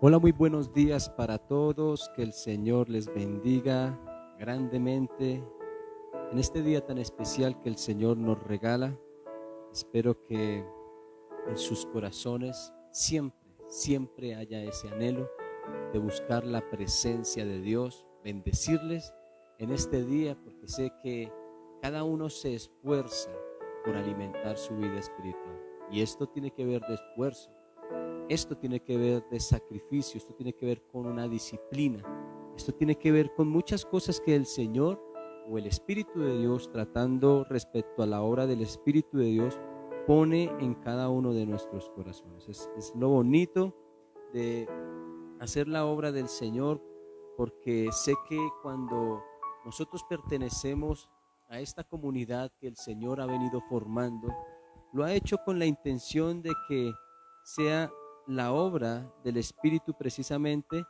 Hola, muy buenos días para todos. Que el Señor les bendiga grandemente en este día tan especial que el Señor nos regala. Espero que en sus corazones siempre haya ese anhelo de buscar la presencia de Dios, bendecirles en este día, porque sé que cada uno se esfuerza por alimentar su vida espiritual. Y esto tiene que ver de esfuerzo. Esto tiene que ver de sacrificio, esto tiene que ver con una disciplina, esto tiene que ver con muchas cosas que el Señor o el Espíritu de Dios, tratando respecto a la obra del Espíritu de Dios, pone en cada uno de nuestros corazones. Es lo bonito de hacer la obra del Señor, porque sé que cuando nosotros pertenecemos a esta comunidad que el Señor ha venido formando, lo ha hecho con la intención de que sea la obra del Espíritu precisamente,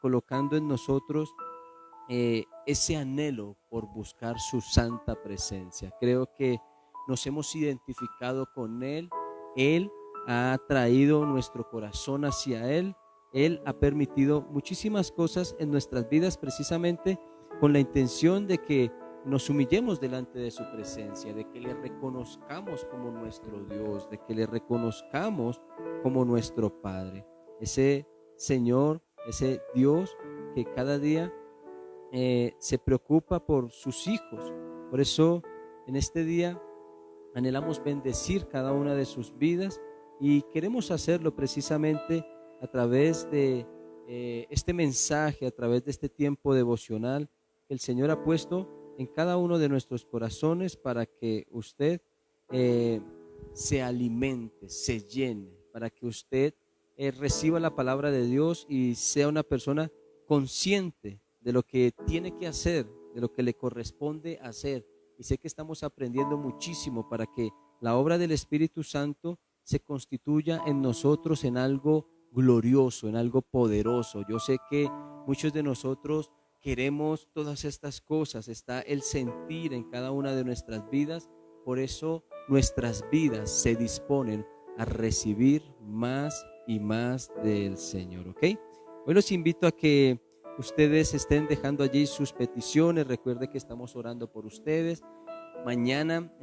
colocando en nosotros ese anhelo por buscar su santa presencia. Creo que nos hemos identificado con Él. Él ha traído nuestro corazón hacia Él. Él ha permitido muchísimas cosas en nuestras vidas precisamente con la intención de que nos humillemos delante de su presencia, de que le reconozcamos como nuestro Dios, de que le reconozcamos como nuestro Padre. Ese Señor, ese Dios que cada día se preocupa por sus hijos. Por eso en este día anhelamos bendecir cada una de sus vidas y queremos hacerlo precisamente a través de este mensaje, a través de este tiempo devocional que el Señor ha puesto en cada uno de nuestros corazones para que usted eh, se alimente, se llene, para que usted reciba la palabra de Dios y sea una persona consciente de lo que tiene que hacer, de lo que le corresponde hacer. Y sé que estamos aprendiendo muchísimo para que la obra del Espíritu Santo se constituya en nosotros en algo glorioso, en algo poderoso. Yo sé que muchos de nosotros queremos todas estas cosas, está el sentir en cada una de nuestras vidas, por eso nuestras vidas se disponen a recibir más y más del Señor, ¿ok? Hoy los invito a que ustedes estén dejando allí sus peticiones. Recuerde que estamos orando por ustedes. Mañana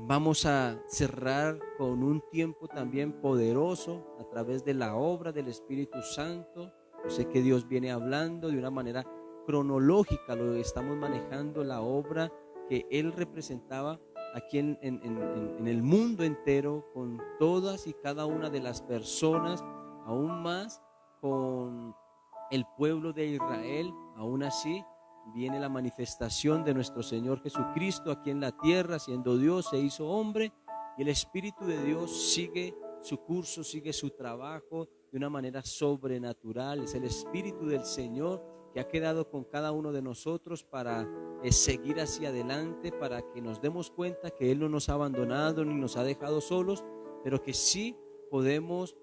vamos a cerrar con un tiempo también poderoso a través de la obra del Espíritu Santo. Yo sé que Dios viene hablando de una manera cronológica, lo estamos manejando la obra que Él representaba aquí en el mundo entero, con todas y cada una de las personas, aún más con el pueblo de Israel. Aún así viene la manifestación de nuestro Señor Jesucristo aquí en la tierra, siendo Dios, se hizo hombre, y el Espíritu de Dios sigue su curso, sigue su trabajo de una manera sobrenatural. Es el Espíritu del Señor que ha quedado con cada uno de nosotros para seguir hacia adelante, para que nos demos cuenta que Él no nos ha abandonado ni nos ha dejado solos, pero que sí podemos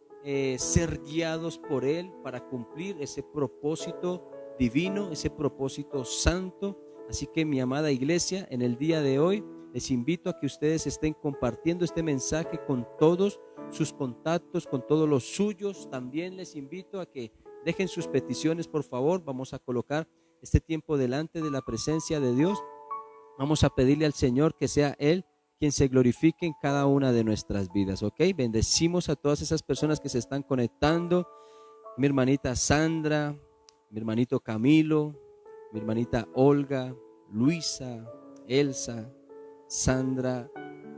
ser guiados por Él para cumplir ese propósito divino, ese propósito santo. Así que, mi amada iglesia, en el día de hoy les invito a que ustedes estén compartiendo este mensaje con todos sus contactos, con todos los suyos. También les invito a que dejen sus peticiones, por favor. Vamos a colocar este tiempo delante de la presencia de Dios. Vamos a pedirle al Señor que sea Él quien se glorifique en cada una de nuestras vidas, ¿ok? Bendecimos a todas esas personas que se están conectando. Mi hermanita Sandra, mi hermanito Camilo, mi hermanita Olga, Luisa, Elsa, Sandra,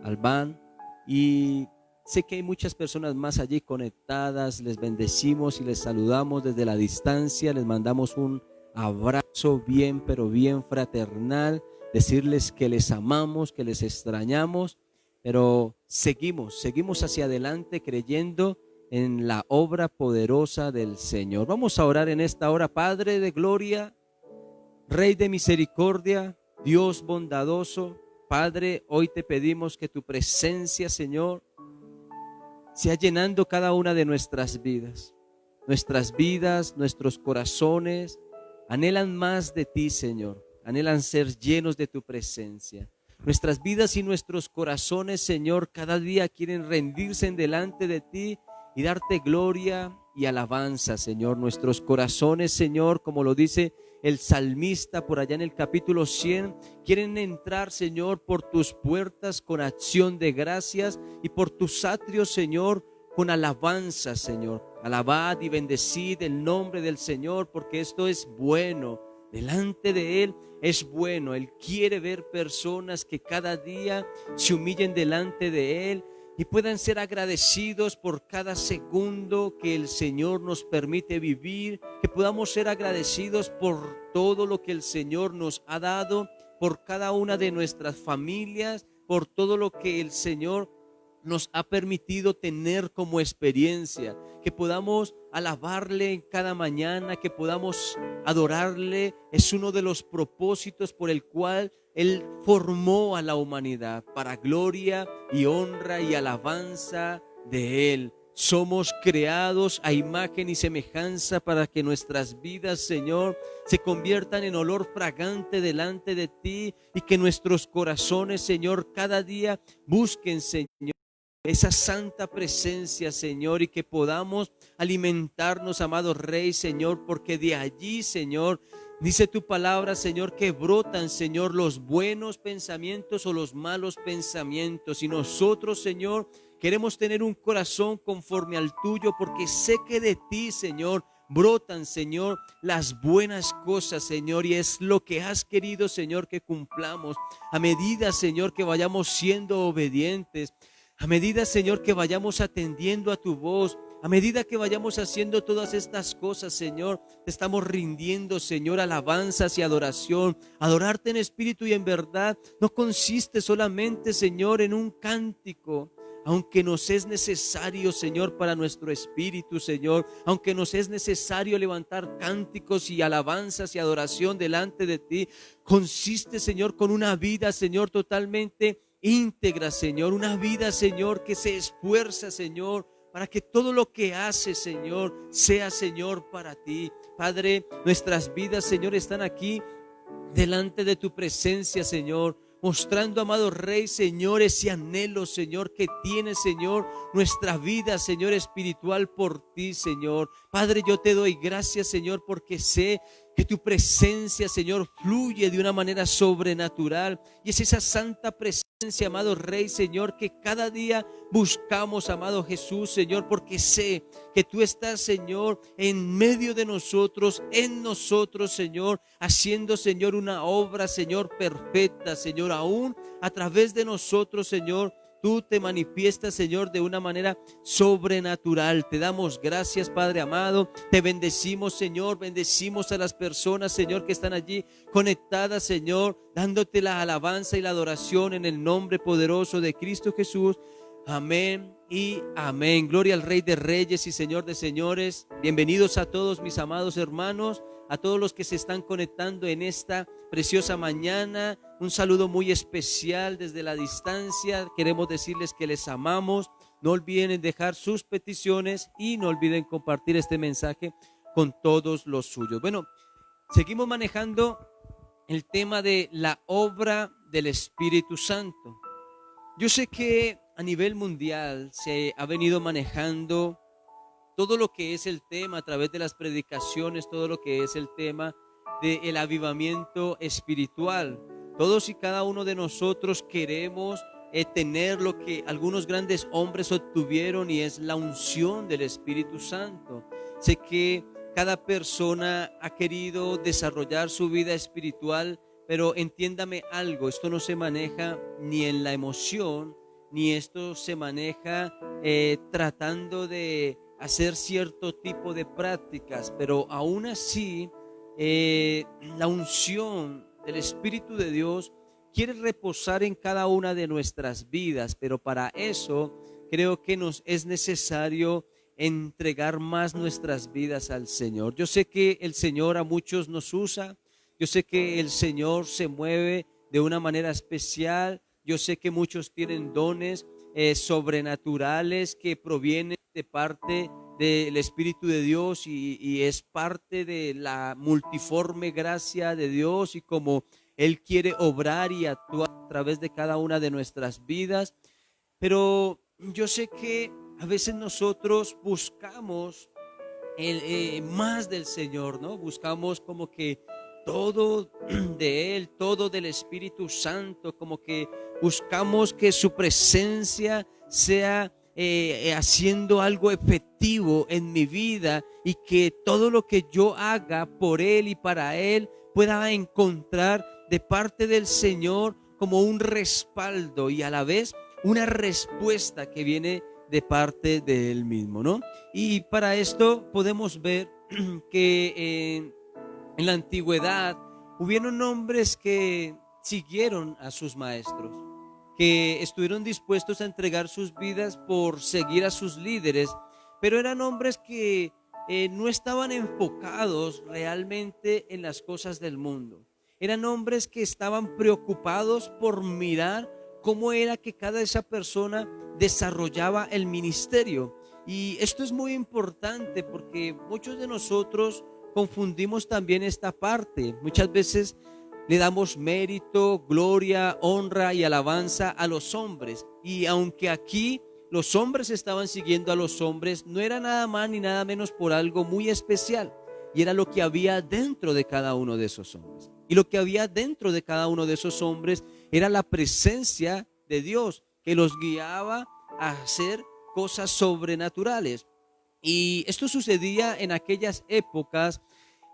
Albán, y sé que hay muchas personas más allí conectadas. Les bendecimos y les saludamos desde la distancia. Les mandamos un abrazo bien, pero bien fraternal. Decirles que les amamos, que les extrañamos, pero seguimos hacia adelante creyendo en la obra poderosa del Señor. Vamos a orar en esta hora. Padre de gloria, Rey de misericordia, Dios bondadoso, Padre, hoy te pedimos que tu presencia, Señor, sea llenando cada una de nuestras vidas. Nuestras vidas, nuestros corazones anhelan más de ti, Señor. Anhelan ser llenos de tu presencia. Nuestras vidas y nuestros corazones, Señor, cada día quieren rendirse en delante de ti y darte gloria y alabanza, Señor. Nuestros corazones, Señor, como lo dice el salmista por allá en el capítulo 100, quieren entrar, Señor, por tus puertas con acción de gracias y por tus atrios, Señor, con alabanza, Señor. Alabad y bendecid el nombre del Señor, porque esto es bueno. Delante de Él es bueno. Él quiere ver personas que cada día se humillen delante de Él y puedan ser agradecidos por cada segundo que el Señor nos permite vivir, que podamos ser agradecidos por todo lo que el Señor nos ha dado, por cada una de nuestras familias, por todo lo que el Señor nos ha permitido tener como experiencia, que podamos alabarle en cada mañana, que podamos adorarle. Es uno de los propósitos por el cual Él formó a la humanidad, para gloria y honra y alabanza de Él. Somos creados a imagen y semejanza para que nuestras vidas, Señor, se conviertan en olor fragante delante de ti, y que nuestros corazones, Señor, cada día busquen, Señor, esa santa presencia, Señor, y que podamos alimentarnos, amado Rey, Señor, porque de allí, Señor, dice tu palabra, Señor, que brotan, Señor, los buenos pensamientos o los malos pensamientos. Y nosotros, Señor, queremos tener un corazón conforme al tuyo, porque sé que de ti, Señor, brotan, Señor, las buenas cosas, Señor, y es lo que has querido, Señor, que cumplamos a medida, Señor, que vayamos siendo obedientes. A medida, Señor, que vayamos atendiendo a tu voz, a medida que vayamos haciendo todas estas cosas, Señor, te estamos rindiendo, Señor, alabanzas y adoración. Adorarte en espíritu y en verdad no consiste solamente, Señor, en un cántico, aunque nos es necesario, Señor, para nuestro espíritu, Señor, aunque nos es necesario levantar cánticos y alabanzas y adoración delante de ti. Consiste, Señor, con una vida, Señor, totalmente íntegra, Señor, una vida, Señor, que se esfuerza, Señor, para que todo lo que hace, Señor, sea, Señor, para ti. Padre, nuestras vidas, Señor, están aquí delante de tu presencia, Señor, mostrando, amado Rey, Señor, ese anhelo, Señor, que tiene, Señor, nuestra vida, Señor, espiritual por ti, Señor. Padre, yo te doy gracias, Señor, porque sé que tu presencia, Señor, fluye de una manera sobrenatural, y es esa santa presencia, amado Rey, Señor, que cada día buscamos, amado Jesús, Señor, porque sé que tú estás, Señor, en medio de nosotros, en nosotros, Señor, haciendo, Señor, una obra, Señor, perfecta, Señor, aún a través de nosotros, Señor. Tú te manifiestas, Señor, de una manera sobrenatural. Te damos gracias, Padre amado. Te bendecimos, Señor. Bendecimos a las personas, Señor, que están allí conectadas, Señor, dándote la alabanza y la adoración en el nombre poderoso de Cristo Jesús. Amén y amén. Gloria al Rey de Reyes y Señor de Señores. Bienvenidos a todos mis amados hermanos, a todos los que se están conectando en esta preciosa mañana. Un saludo muy especial desde la distancia. Queremos decirles que les amamos. No olviden dejar sus peticiones y no olviden compartir este mensaje con todos los suyos. Bueno, seguimos manejando el tema de la obra del Espíritu Santo. Yo sé que a nivel mundial se ha venido manejando todo lo que es el tema a través de las predicaciones, todo lo que es el tema del avivamiento espiritual. Todos y cada uno de nosotros queremos tener lo que algunos grandes hombres obtuvieron, y es la unción del Espíritu Santo. Sé que cada persona ha querido desarrollar su vida espiritual, pero entiéndame algo, esto no se maneja ni en la emoción, ni esto se maneja tratando de hacer cierto tipo de prácticas, pero aún así la unción del Espíritu de Dios quiere reposar en cada una de nuestras vidas, pero para eso creo que nos es necesario entregar más nuestras vidas al Señor. Yo sé que el Señor a muchos nos usa, yo sé que el Señor se mueve de una manera especial, yo sé que muchos tienen dones sobrenaturales que provienen de parte del Espíritu de Dios, y es parte de la multiforme gracia de Dios, y como Él quiere obrar y actuar a través de cada una de nuestras vidas. Pero yo sé que a veces nosotros buscamos más del Señor, ¿no? Buscamos como que todo de Él, todo del Espíritu Santo, como que buscamos que su presencia sea haciendo algo efectivo en mi vida y que todo lo que yo haga por Él y para Él pueda encontrar de parte del Señor como un respaldo y a la vez una respuesta que viene de parte de Él mismo, ¿no? Y para esto podemos ver que en la antigüedad hubieron hombres que siguieron a sus maestros, que estuvieron dispuestos a entregar sus vidas por seguir a sus líderes, pero eran hombres que no estaban enfocados realmente en las cosas del mundo. Eran hombres que estaban preocupados por mirar cómo era que cada esa persona desarrollaba el ministerio. Y esto es muy importante porque muchos de nosotros confundimos también esta parte. Muchas veces le damos mérito, gloria, honra y alabanza a los hombres. Y aunque aquí los hombres estaban siguiendo a los hombres, no era nada más ni nada menos por algo muy especial. Y era lo que había dentro de cada uno de esos hombres. Y lo que había dentro de cada uno de esos hombres era la presencia de Dios que los guiaba a hacer cosas sobrenaturales. Y esto sucedía en aquellas épocas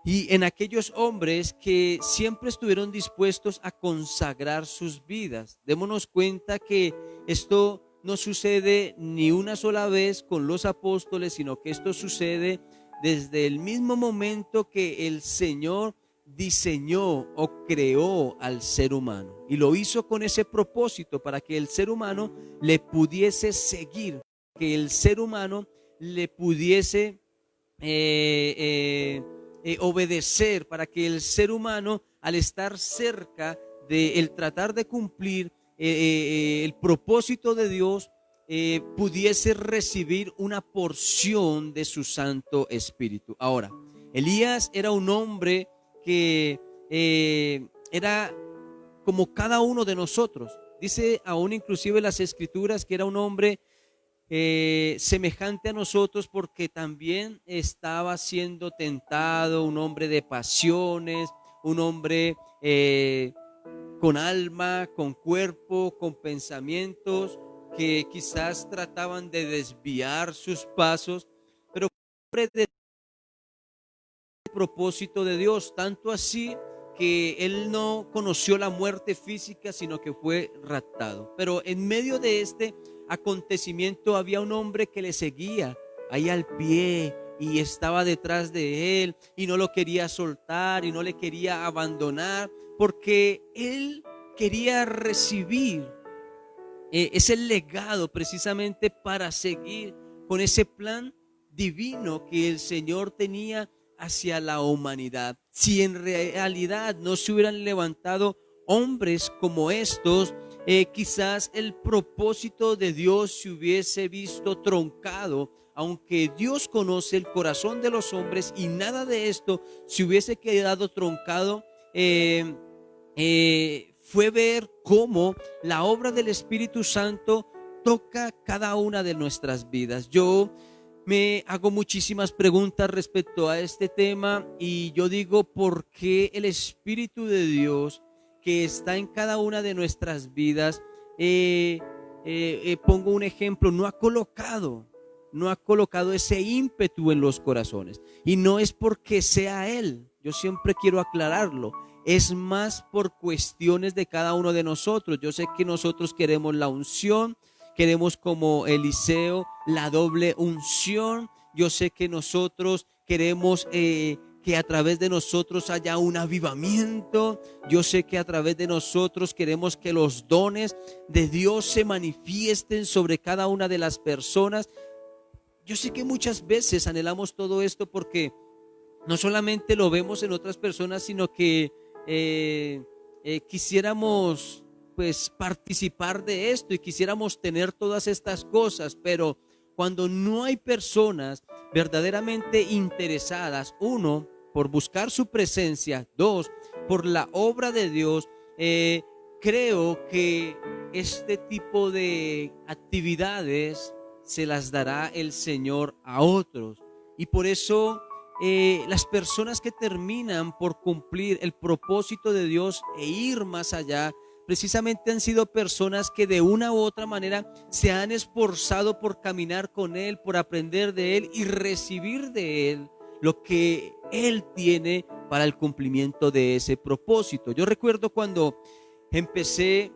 y en aquellos hombres que siempre estuvieron dispuestos a consagrar sus vidas. Démonos cuenta que esto no sucede ni una sola vez con los apóstoles, sino que esto sucede desde el mismo momento que el Señor diseñó o creó al ser humano. Y lo hizo con ese propósito para que el ser humano le pudiese seguir, que el ser humano le pudiese obedecer, para que el ser humano, al estar cerca de el tratar de cumplir el propósito de Dios, pudiese recibir una porción de su Santo Espíritu. Ahora, Elías era un hombre que era como cada uno de nosotros. Dice aún inclusive las Escrituras que era un hombre semejante a nosotros porque también estaba siendo tentado, un hombre de pasiones, un hombre con alma, con cuerpo, con pensamientos que quizás trataban de desviar sus pasos, pero fue de propósito de Dios, tanto así que él no conoció la muerte física, sino que fue raptado. Pero en medio de este acontecimiento había un hombre que le seguía ahí al pie y estaba detrás de él y no lo quería soltar y no le quería abandonar porque él quería recibir ese legado precisamente para seguir con ese plan divino que el Señor tenía hacia la humanidad. Si en realidad no se hubieran levantado hombres como estos, quizás el propósito de Dios se hubiese visto truncado, aunque Dios conoce el corazón de los hombres y nada de esto se hubiese quedado truncado. Fue ver cómo la obra del Espíritu Santo toca cada una de nuestras vidas. Yo me hago muchísimas preguntas respecto a este tema y yo digo, ¿por qué el Espíritu de Dios que está en cada una de nuestras vidas, pongo un ejemplo, no ha colocado ese ímpetu en los corazones? Y no es porque sea Él, yo siempre quiero aclararlo, es más por cuestiones de cada uno de nosotros. Yo sé que nosotros queremos la unción, queremos como Eliseo la doble unción. Yo sé que nosotros queremos que a través de nosotros haya un avivamiento. Yo sé que a través de nosotros queremos que los dones de Dios se manifiesten sobre cada una de las personas. Yo sé que muchas veces anhelamos todo esto porque no solamente lo vemos en otras personas, sino que quisiéramos pues participar de esto y quisiéramos tener todas estas cosas, pero cuando no hay personas verdaderamente interesadas, uno, por buscar su presencia, dos, por la obra de Dios, creo que este tipo de actividades se las dará el Señor a otros. Y por eso las personas que terminan por cumplir el propósito de Dios e ir más allá, precisamente han sido personas que de una u otra manera se han esforzado por caminar con Él, por aprender de Él y recibir de Él lo que Él tiene para el cumplimiento de ese propósito. Yo recuerdo cuando empecé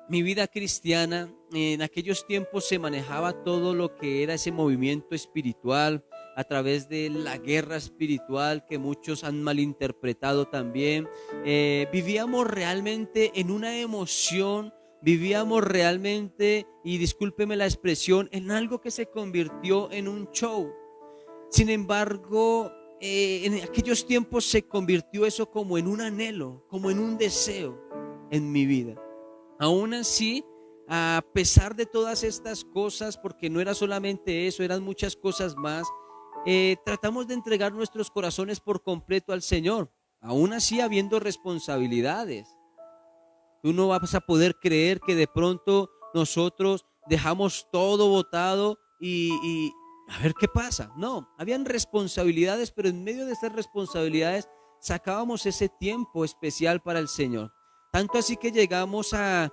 mi vida cristiana, en aquellos tiempos se manejaba todo lo que era ese movimiento espiritual a través de la guerra espiritual que muchos han malinterpretado también. Vivíamos realmente en una emoción, vivíamos realmente, y discúlpeme la expresión, en algo que se convirtió en un show. Sin embargo, en aquellos tiempos se convirtió eso como en un anhelo, como en un deseo en mi vida. Aún así, a pesar de todas estas cosas, porque no era solamente eso, eran muchas cosas más, tratamos de entregar nuestros corazones por completo al Señor. Aún así, habiendo responsabilidades. Tú no vas a poder creer que de pronto nosotros dejamos todo botado y a ver qué pasa. No, habían responsabilidades, pero en medio de esas responsabilidades sacábamos ese tiempo especial para el Señor. Tanto así que llegamos a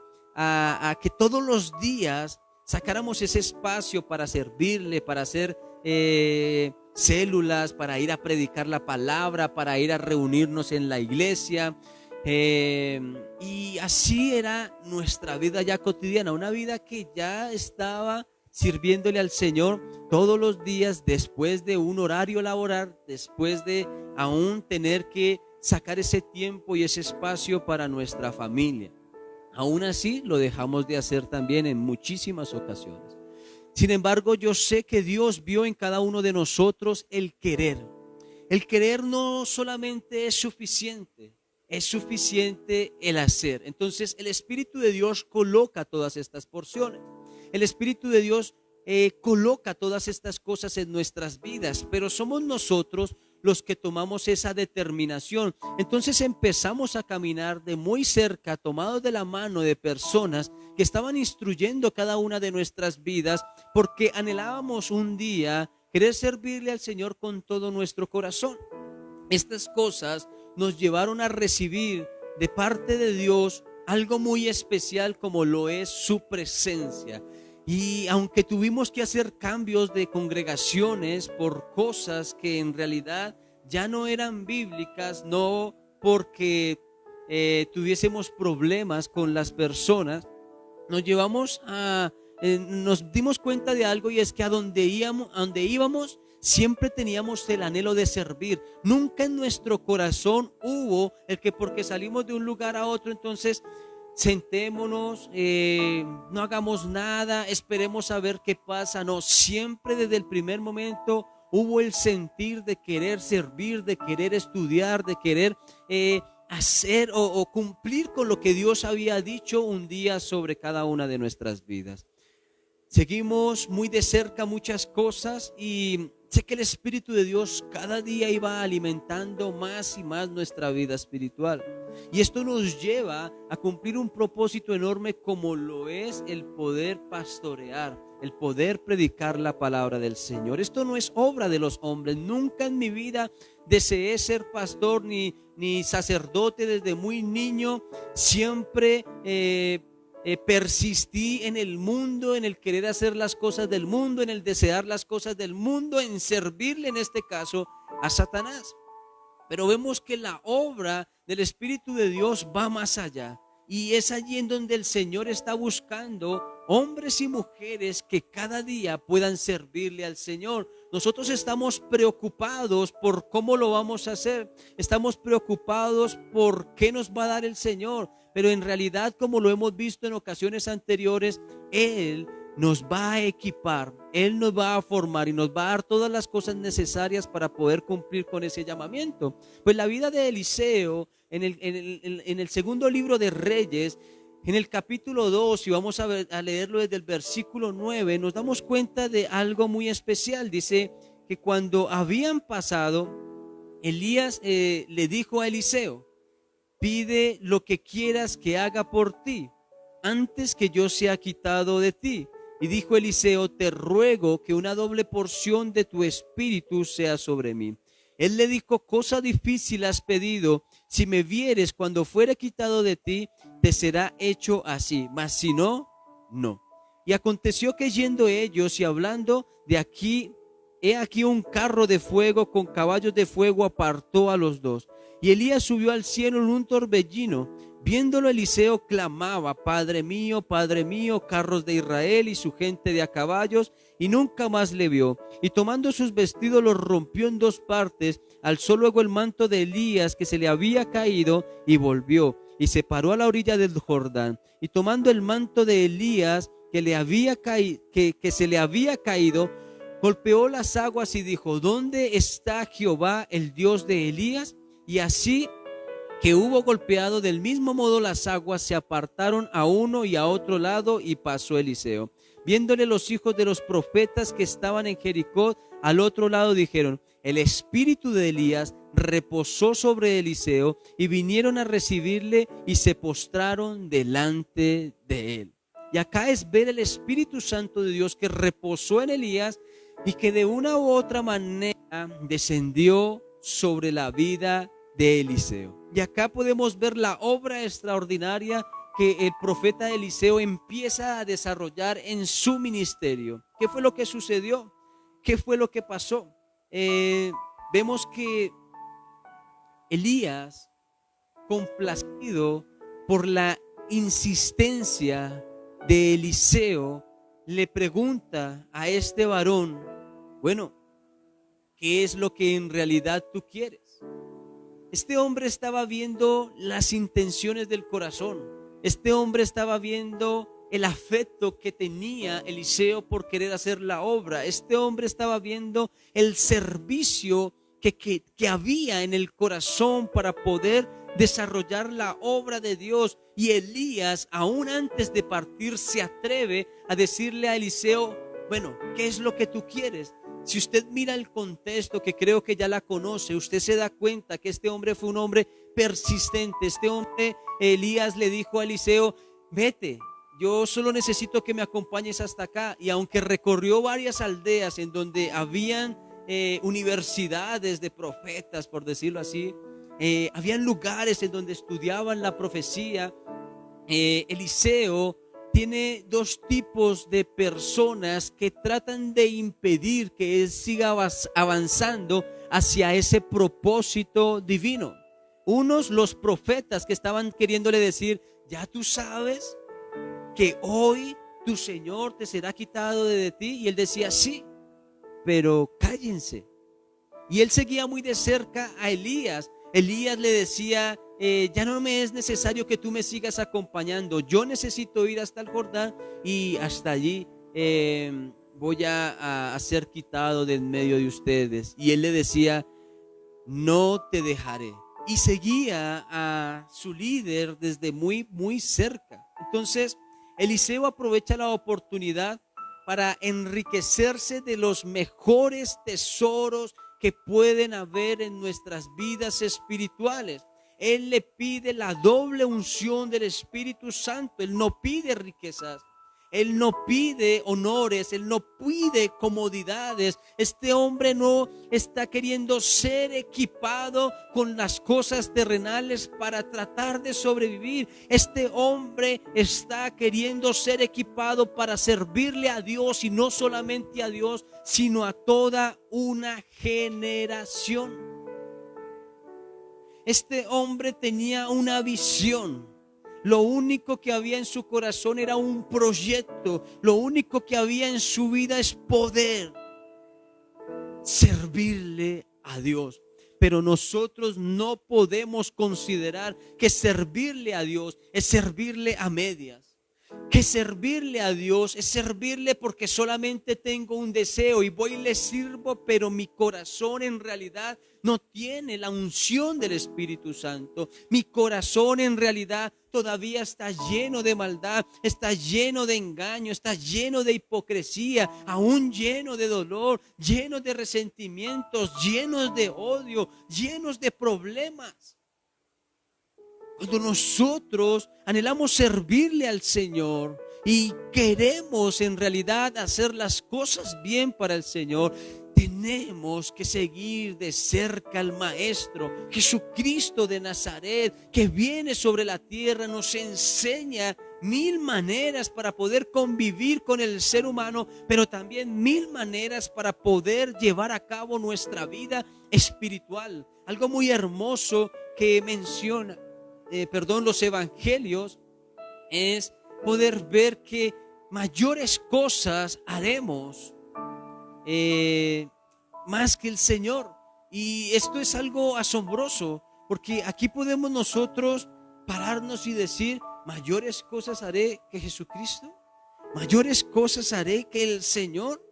que todos los días sacáramos ese espacio para servirle, para hacer células, para ir a predicar la palabra, para ir a reunirnos en la iglesia. Y así era nuestra vida ya cotidiana, una vida que ya estaba sirviéndole al Señor todos los días después de un horario laboral, después de aún tener que sacar ese tiempo y ese espacio para nuestra familia. Aún así lo dejamos de hacer también en muchísimas ocasiones. Sin embargo, yo sé que Dios vio en cada uno de nosotros el querer. El querer no solamente es suficiente el hacer. Entonces el Espíritu de Dios coloca todas estas porciones. El Espíritu de Dios coloca todas estas cosas en nuestras vidas, pero somos nosotros los que tomamos esa determinación. Entonces empezamos a caminar de muy cerca, tomados de la mano de personas que estaban instruyendo cada una de nuestras vidas, porque anhelábamos un día querer servirle al Señor con todo nuestro corazón. Estas cosas nos llevaron a recibir de parte de Dios algo muy especial como lo es su presencia. Y aunque tuvimos que hacer cambios de congregaciones por cosas que en realidad ya no eran bíblicas, no porque tuviésemos problemas con las personas, nos dimos cuenta de algo, y es que a donde íbamos siempre teníamos el anhelo de servir. Nunca en nuestro corazón hubo el que porque salimos de un lugar a otro, entonces sentémonos, no hagamos nada, esperemos a ver qué pasa. No, siempre desde el primer momento hubo el sentir de querer servir, de querer estudiar, de querer hacer o cumplir con lo que Dios había dicho un día sobre cada una de nuestras vidas. Seguimos muy de cerca muchas cosas, y sé que el Espíritu de Dios cada día iba alimentando más y más nuestra vida espiritual. Y esto nos lleva a cumplir un propósito enorme como lo es el poder pastorear, el poder predicar la palabra del Señor. Esto no es obra de los hombres. Nunca en mi vida deseé ser pastor ni sacerdote desde muy niño. Siempre persistí en el mundo, en el querer hacer las cosas del mundo, en el desear las cosas del mundo, en servirle en este caso a Satanás. Pero vemos que la obra del Espíritu de Dios va más allá, y es allí en donde el Señor está buscando hombres y mujeres que cada día puedan servirle al Señor. Nosotros estamos preocupados por cómo lo vamos a hacer, estamos preocupados por qué nos va a dar el Señor, pero en realidad, como lo hemos visto en ocasiones anteriores, Él nos va a equipar, Él nos va a formar y nos va a dar todas las cosas necesarias para poder cumplir con ese llamamiento. Pues la vida de Eliseo en el segundo libro de Reyes, en el capítulo 2, y vamos a leerlo desde el versículo 9, nos damos cuenta de algo muy especial. Dice que cuando habían pasado, Elías le dijo a Eliseo: pide lo que quieras que haga por ti, antes que yo sea quitado de ti. Y dijo Eliseo: te ruego que una doble porción de tu espíritu sea sobre mí. Él le dijo: cosa difícil has pedido. Si me vieres cuando fuere quitado de ti, te será hecho así. Mas si no, no. Y aconteció que yendo ellos y hablando de aquí, he aquí un carro de fuego con caballos de fuego apartó a los dos. Y Elías subió al cielo en un torbellino. Viéndolo, Eliseo clamaba: Padre mío, carros de Israel y su gente de a caballos. Y nunca más le vio. Y tomando sus vestidos los rompió en dos partes. Alzó luego el manto de Elías que se le había caído y volvió. Y se paró a la orilla del Jordán. Y tomando el manto de Elías que se le había caído, golpeó las aguas y dijo: ¿dónde está Jehová, el Dios de Elías? Y así que hubo golpeado, del mismo modo las aguas se apartaron a uno y a otro lado, y pasó Eliseo. Viéndole los hijos de los profetas que estaban en Jericó al otro lado, dijeron: el espíritu de Elías reposó sobre Eliseo, y vinieron a recibirle y se postraron delante de él. Y acá es ver el Espíritu Santo de Dios que reposó en Elías y que de una u otra manera descendió sobre la vida de Eliseo. Y acá podemos ver la obra extraordinaria que el profeta Eliseo empieza a desarrollar en su ministerio. ¿Qué fue lo que sucedió? ¿Qué fue lo que pasó? Vemos que Elías, complacido por la insistencia de Eliseo, le pregunta a este varón: bueno, ¿qué es lo que en realidad tú quieres? Este hombre estaba viendo las intenciones del corazón. Este hombre estaba viendo el afecto que tenía Eliseo por querer hacer la obra. Este hombre estaba viendo el servicio que había en el corazón para poder desarrollar la obra de Dios. Y Elías, aún antes de partir, se atreve a decirle a Eliseo: bueno, ¿qué es lo que tú quieres? Si usted mira el contexto, que creo que ya la conoce, usted se da cuenta que este hombre fue un hombre persistente. Este hombre, Elías, le dijo a Eliseo: vete, yo solo necesito que me acompañes hasta acá. Y aunque recorrió varias aldeas en donde habían universidades de profetas, por decirlo así, habían lugares en donde estudiaban la profecía, Eliseo tiene dos tipos de personas que tratan de impedir que él siga avanzando hacia ese propósito divino. Unos, los profetas, que estaban queriéndole decir: ya tú sabes que hoy tu Señor te será quitado de ti. Y él decía: sí, pero cállense. Y él seguía muy de cerca a Elías. Elías le decía: ya no me es necesario que tú me sigas acompañando. Yo necesito ir hasta el Jordán, y hasta allí voy a ser quitado de en medio de ustedes. Y él le decía: no te dejaré. Y seguía a su líder desde muy, muy cerca. Entonces, Eliseo aprovecha la oportunidad para enriquecerse de los mejores tesoros que pueden haber en nuestras vidas espirituales. Él le pide la doble unción del Espíritu Santo. Él no pide riquezas, él no pide honores, él no pide comodidades. Este hombre no está queriendo ser equipado con las cosas terrenales para tratar de sobrevivir. Este hombre está queriendo ser equipado para servirle a Dios, y no solamente a Dios, sino a toda una generación. Este hombre tenía una visión. Lo único que había en su corazón era un proyecto. Lo único que había en su vida es poder servirle a Dios. Pero nosotros no podemos considerar que servirle a Dios es servirle a medias. Que servirle a Dios es servirle porque solamente tengo un deseo y voy y le sirvo, pero mi corazón en realidad no tiene la unción del Espíritu Santo. Mi corazón en realidad todavía está lleno de maldad, está lleno de engaño, está lleno de hipocresía, aún lleno de dolor, lleno de resentimientos, llenos de odio, llenos de problemas. Cuando nosotros anhelamos servirle al Señor, y queremos en realidad hacer las cosas bien para el Señor, tenemos que seguir de cerca al Maestro Jesucristo de Nazaret, que viene sobre la tierra, nos enseña 1000 maneras para poder convivir con el ser humano, pero también 1000 maneras para poder llevar a cabo nuestra vida espiritual. Algo muy hermoso que menciona, los evangelios, es poder ver que mayores cosas haremos más que el Señor. Y esto es algo asombroso, porque aquí podemos nosotros pararnos y decir: mayores cosas haré que Jesucristo, mayores cosas haré que el Señor.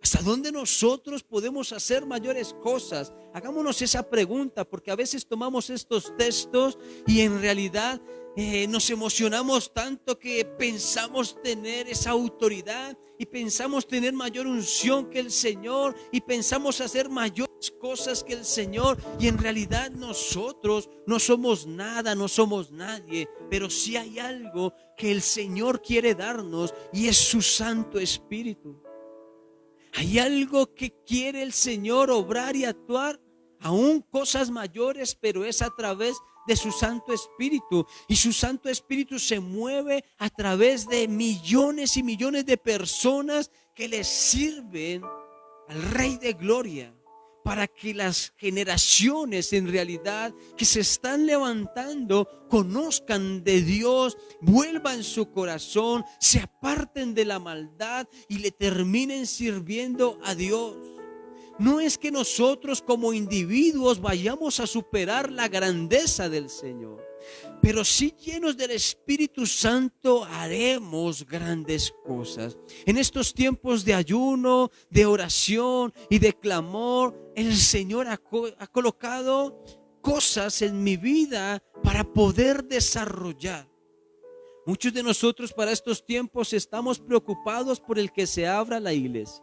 ¿Hasta dónde nosotros podemos hacer mayores cosas? Hagámonos esa pregunta, porque a veces tomamos estos textos y en realidad nos emocionamos tanto que pensamos tener esa autoridad y pensamos tener mayor unción que el Señor y pensamos hacer mayores cosas que el Señor, y en realidad nosotros no somos nada, no somos nadie, pero sí hay algo que el Señor quiere darnos, y es su Santo Espíritu. Hay algo que quiere el Señor obrar y actuar, aún cosas mayores, pero es a través de su Santo Espíritu. Y su Santo Espíritu se mueve a través de millones y millones de personas que le sirven al Rey de Gloria, para que las generaciones en realidad que se están levantando conozcan de Dios, vuelvan su corazón, se aparten de la maldad y le terminen sirviendo a Dios. No es que nosotros como individuos vayamos a superar la grandeza del Señor, pero sí llenos del Espíritu Santo haremos grandes cosas. En estos tiempos de ayuno, de oración y de clamor, el Señor ha colocado cosas en mi vida para poder desarrollar. Muchos de nosotros para estos tiempos estamos preocupados por el que se abra la iglesia.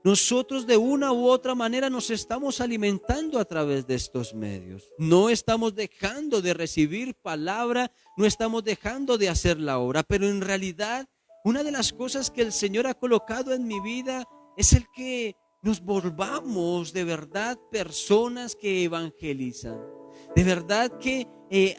Nosotros de una u otra manera nos estamos alimentando a través de estos medios. No estamos dejando de recibir palabra, no estamos dejando de hacer la obra, pero en realidad una de las cosas que el Señor ha colocado en mi vida es el que nos volvamos de verdad personas que evangelizan. De verdad que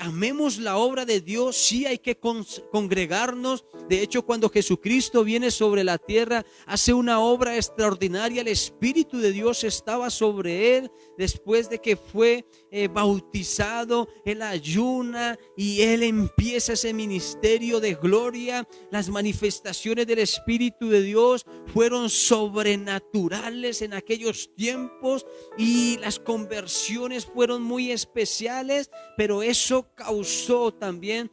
amemos la obra de Dios. Sí hay que congregarnos. De hecho, cuando Jesucristo viene sobre la tierra, hace una obra extraordinaria. El Espíritu de Dios estaba sobre él después de que fue bautizado. Él ayuna y él empieza ese ministerio de gloria. Las manifestaciones del Espíritu de Dios fueron sobrenaturales en aquellos tiempos y las conversiones fueron muy especiales, pero eso causó también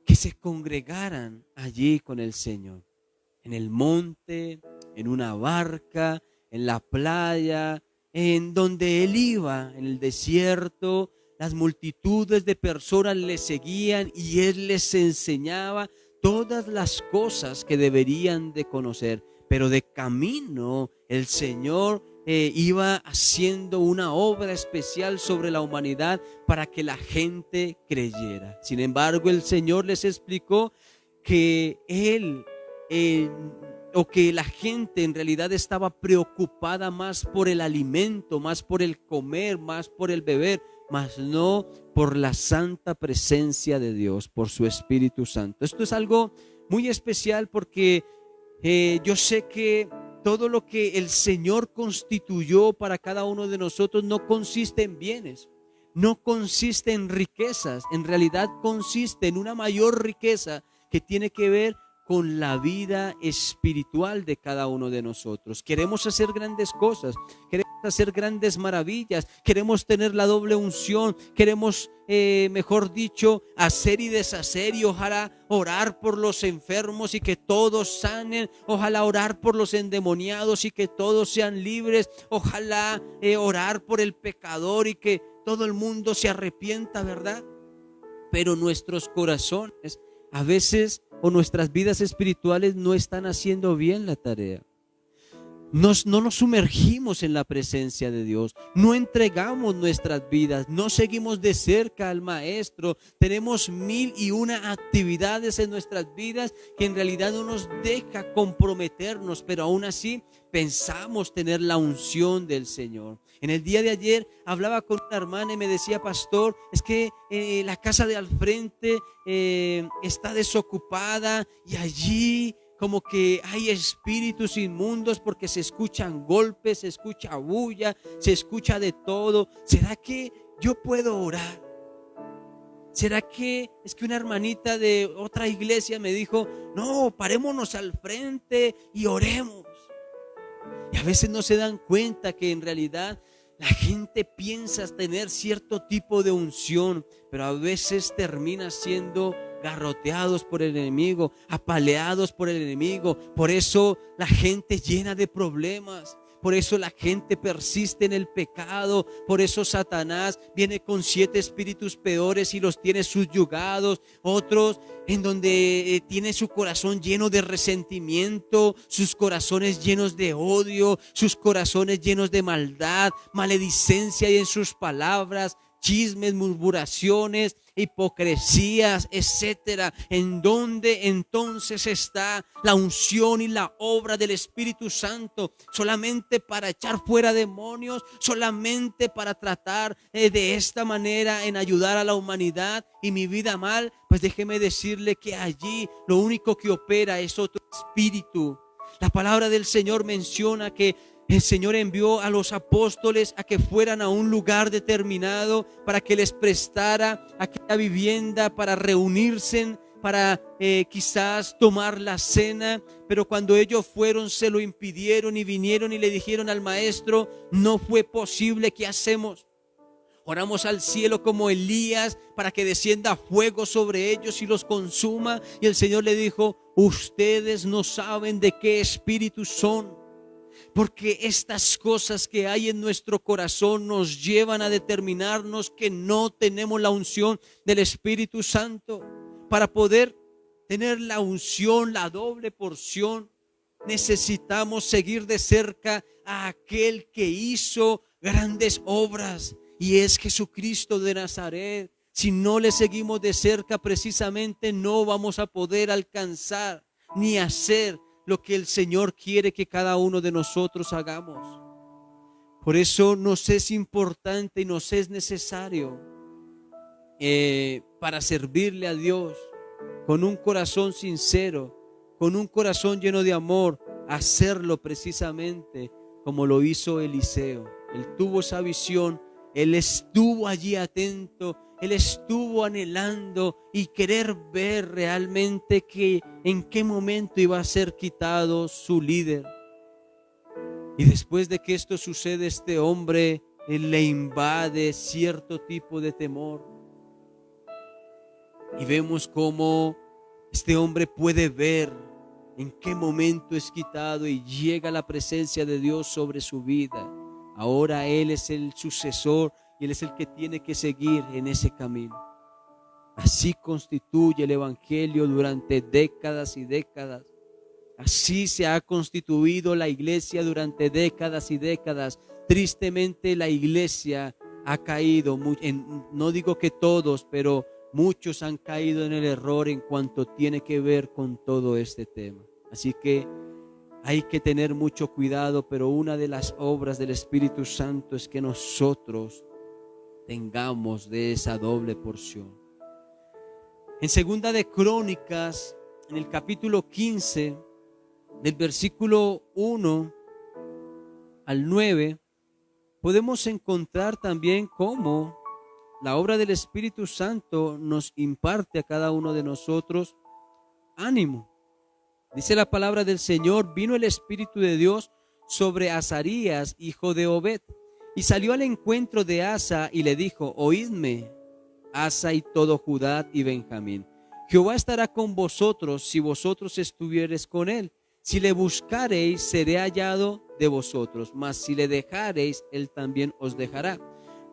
que se congregaran allí con el Señor, en el monte, en una barca, en la playa, en donde él iba, en el desierto. Las multitudes de personas le seguían y él les enseñaba todas las cosas que deberían de conocer. Pero de camino el Señor iba haciendo una obra especial sobre la humanidad para que la gente creyera. Sin embargo, el Señor les explicó que que la gente en realidad estaba preocupada más por el alimento, más por el comer, más por el beber, mas no por la santa presencia de Dios, por su Espíritu Santo. Esto es algo muy especial porque yo sé que todo lo que el Señor constituyó para cada uno de nosotros no consiste en bienes, no consiste en riquezas, en realidad consiste en una mayor riqueza que tiene que ver con la vida espiritual de cada uno de nosotros. Queremos hacer grandes cosas, queremos hacer grandes maravillas, queremos tener la doble unción, queremos, mejor dicho, hacer y deshacer, y ojalá orar por los enfermos y que todos sanen, ojalá orar por los endemoniados y que todos sean libres, ojalá orar por el pecador y que todo el mundo se arrepienta, ¿verdad? Pero nuestros corazones a veces, o nuestras vidas espirituales, no están haciendo bien la tarea. no nos sumergimos en la presencia de Dios, no entregamos nuestras vidas, no seguimos de cerca al Maestro. Tenemos 1001 actividades en nuestras vidas que en realidad no nos deja comprometernos, pero aún así pensamos tener la unción del Señor. En el día de ayer hablaba con una hermana y me decía: pastor, es que la casa de al frente está desocupada y allí como que hay espíritus inmundos porque se escuchan golpes, se escucha bulla, se escucha de todo. ¿Será que yo puedo orar? ¿Será que es que una hermanita de otra iglesia me dijo: no, parémonos al frente y oremos? Y a veces no se dan cuenta que en realidad la gente piensa tener cierto tipo de unción, pero a veces termina siendo garroteados por el enemigo, apaleados por el enemigo. Por eso la gente llena de problemas. Por eso la gente persiste en el pecado. Por eso Satanás viene con 7 espíritus peores y los tiene subyugados. Otros en donde tiene su corazón lleno de resentimiento, sus corazones llenos de odio, sus corazones llenos de maldad, maledicencia y en sus palabras, chismes, murmuraciones, hipocresías, etcétera. ¿En dónde entonces está la unción y la obra del Espíritu Santo? Solamente para echar fuera demonios, solamente para tratar de esta manera en ayudar a la humanidad y mi vida mal. Pues déjeme decirle que allí lo único que opera es otro espíritu. La palabra del Señor menciona que el Señor envió a los apóstoles a que fueran a un lugar determinado para que les prestara aquella vivienda para reunirse, para quizás tomar la cena. Pero cuando ellos fueron, se lo impidieron y vinieron y le dijeron al Maestro: no fue posible, ¿qué hacemos? Oramos al cielo como Elías para que descienda fuego sobre ellos y los consuma. Y el Señor le dijo: ustedes no saben de qué espíritu son. Porque estas cosas que hay en nuestro corazón nos llevan a determinarnos que no tenemos la unción del Espíritu Santo. Para poder tener la unción, la doble porción, necesitamos seguir de cerca a aquel que hizo grandes obras, y es Jesucristo de Nazaret. Si no le seguimos de cerca, precisamente no vamos a poder alcanzar ni hacer lo que el Señor quiere que cada uno de nosotros hagamos. Por eso nos es importante y nos es necesario para servirle a Dios con un corazón sincero, con un corazón lleno de amor, hacerlo precisamente como lo hizo Eliseo. Él tuvo esa visión, él estuvo allí atento, él estuvo anhelando y querer ver realmente que en qué momento iba a ser quitado su líder. Y después de que esto sucede, este hombre le invade cierto tipo de temor. Y vemos cómo este hombre puede ver en qué momento es quitado y llega la presencia de Dios sobre su vida. Ahora él es el sucesor y él es el que tiene que seguir en ese camino. Así constituye el evangelio durante décadas y décadas. Así se ha constituido la iglesia durante décadas y décadas. Tristemente la iglesia ha caído, no digo que todos, pero muchos han caído en el error en cuanto tiene que ver con todo este tema. Así que hay que tener mucho cuidado, pero una de las obras del Espíritu Santo es que nosotros tengamos de esa doble porción. En Segunda de Crónicas, en el capítulo 15, del versículo 1 al 9, podemos encontrar también cómo la obra del Espíritu Santo nos imparte a cada uno de nosotros ánimo. Dice la palabra del Señor: vino el Espíritu de Dios sobre Azarías, hijo de Obed, y salió al encuentro de Asa y le dijo: oídme, Asa y todo Judá y Benjamín. Jehová estará con vosotros si vosotros estuviereis con él. Si le buscareis, seré hallado de vosotros, mas si le dejareis, él también os dejará.